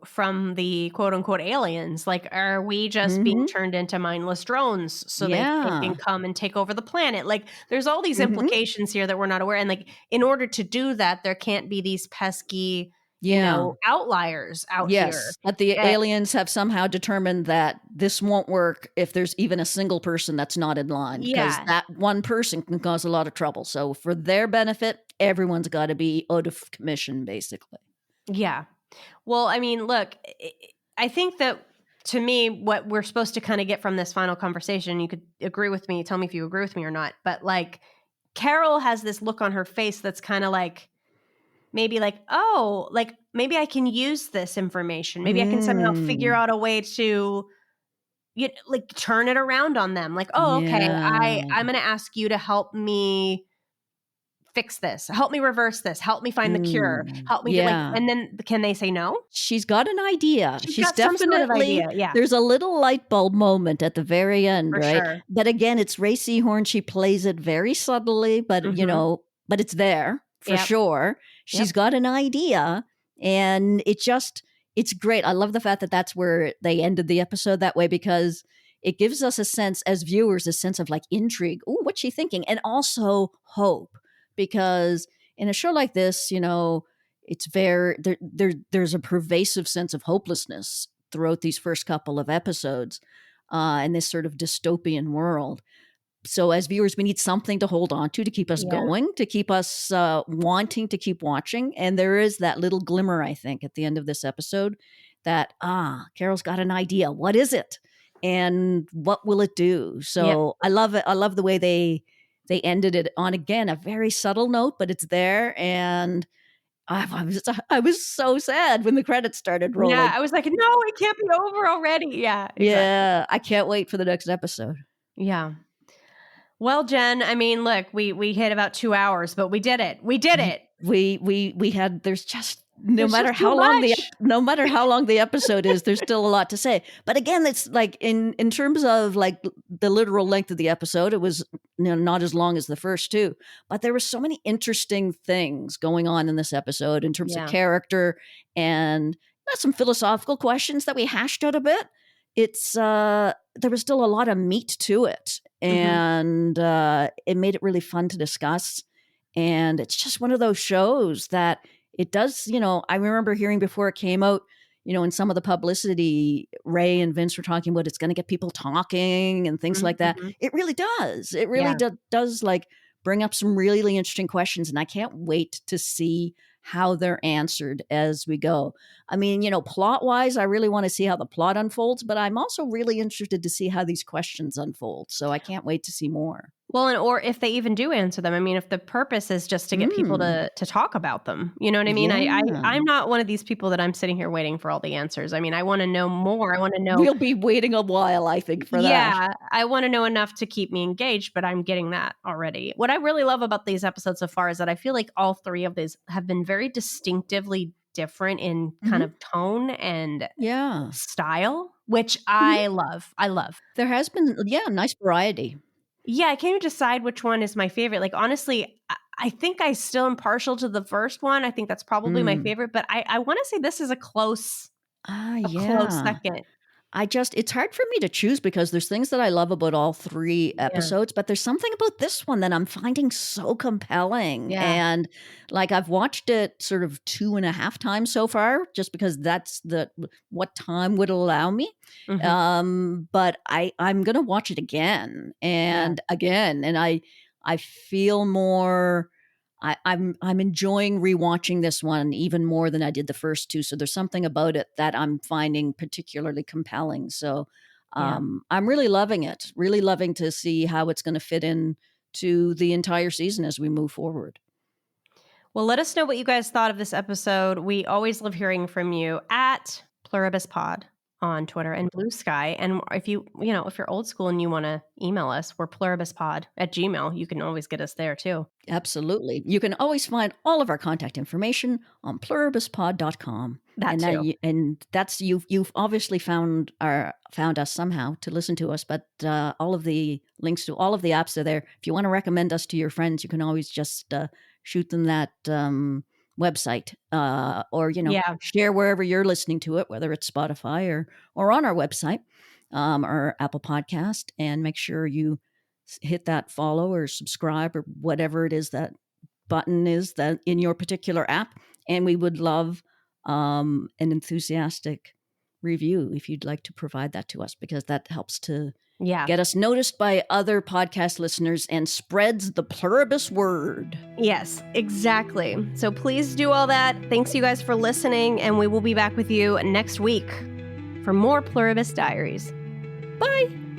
from the quote unquote aliens, like, are we just being Mhm. turned into mindless drones so they can Yeah. come and take over the planet? Like, there's all these Mhm. implications here that we're not aware. And like, in order to do that, there can't be these pesky, Yeah. outliers out here. Yes, that the Eh, aliens have somehow determined that this won't work if there's even a single person that's not in line, because yeah, that one person can cause a lot of trouble. So for their benefit, everyone's gotta be out of commission, basically. yeah. Well, I mean, look, I think that to me, what we're supposed to kind of get from this final conversation, you could agree with me, tell me if you agree with me or not, but like, Carol has this look on her face that's kind of like, maybe like, oh, like maybe I can use this information. Maybe I can somehow figure out a way to like turn it around on them. Like, oh, okay, Yeah. I'm going to ask you to help me fix this. Help me reverse this. Help me find the cure. Help me Yeah. and then can they say no? She's got an idea. She's She's got some sort of definitely idea. Yeah, there's a little light bulb moment at the very end, for right? sure. But again, it's Ray Seahorn. She plays it very subtly, but but it's there for Yep. sure. She's got an idea, and it's great. I love the fact that that's where they ended the episode that way, because it gives us a sense as viewers, a sense of like intrigue. Oh, what's she thinking? And also hope, because in a show like this, it's very there's a pervasive sense of hopelessness throughout these first couple of episodes, in this sort of dystopian world. So as viewers, we need something to hold on to keep us going, to keep us wanting to keep watching. And there is that little glimmer, I think, at the end of this episode that Carol's got an idea. What is it? And what will it do? So I love it. I love the way they ended it on, again, a very subtle note, but it's there. And I was so sad when the credits started rolling. Yeah, I was like, no, it can't be over already. Yeah, exactly. Yeah, I can't wait for the next episode. Yeah. Well, Jen, I mean, look, we hit about 2 hours, but we did it. We did it. We had, there's just no There's matter just how too long much. no matter how long the episode is, there's still a lot to say. But again, it's like in terms of like the literal length of the episode, it was not as long as the first two, but there were so many interesting things going on in this episode in terms of character, and some philosophical questions that we hashed out a bit. It's there was still a lot of meat to it, and it made it really fun to discuss. And it's just one of those shows that it does, I remember hearing before it came out, in some of the publicity, Ray and Vince were talking about it's going to get people talking and things like that. It really does. It really does like bring up some really interesting questions. And I can't wait to see how they're answered as we go. I mean, plot wise, I really want to see how the plot unfolds, but I'm also really interested to see how these questions unfold. So I can't wait to see more. Well, or if they even do answer them. I mean, if the purpose is just to get people to talk about them, you know what I mean? I'm not one of these people that I'm sitting here waiting for all the answers. I mean, I want to know more. I want to know. We'll be waiting a while, I think, for that. Yeah, I want to know enough to keep me engaged, but I'm getting that already. What I really love about these episodes so far is that I feel like all three of these have been very distinctively different in kind of tone and style, which I love. I love. There has been, nice variety. Yeah, I can't even decide which one is my favorite. Like, honestly, I think I still am partial to the first one. I think that's probably my favorite, but I want to say this is a close second. It's hard for me to choose because there's things that I love about all three episodes, but there's something about this one that I'm finding so compelling. Yeah. And like, I've watched it sort of 2.5 times so far, just because that's what time would allow me. But I'm going to watch it again and again. And I feel more, I'm enjoying rewatching this one even more than I did the first two. So there's something about it that I'm finding particularly compelling. So I'm really loving it. Really loving to see how it's going to fit in to the entire season as we move forward. Well, let us know what you guys thought of this episode. We always love hearing from you at PluribusPod on Twitter and Blue Sky. And if if you're old school and you want to email us, we're pluribuspod@gmail.com. You can always get us there too. Absolutely. You can always find all of our contact information on pluribuspod.com. That's you've obviously found us somehow to listen to us, but all of the links to all of the apps are there. If you want to recommend us to your friends, you can always just shoot them that website, or share wherever you're listening to it, whether it's Spotify or on our website, or Apple Podcast, and make sure you hit that follow or subscribe or whatever it is that button is that in your particular app. And we would love an enthusiastic review if you'd like to provide that to us, because that helps to get us noticed by other podcast listeners and spreads the pluribus word. Yes, exactly. So please do all that. Thanks you guys for listening, and we will be back with you next week for more Pluribus Diaries. Bye.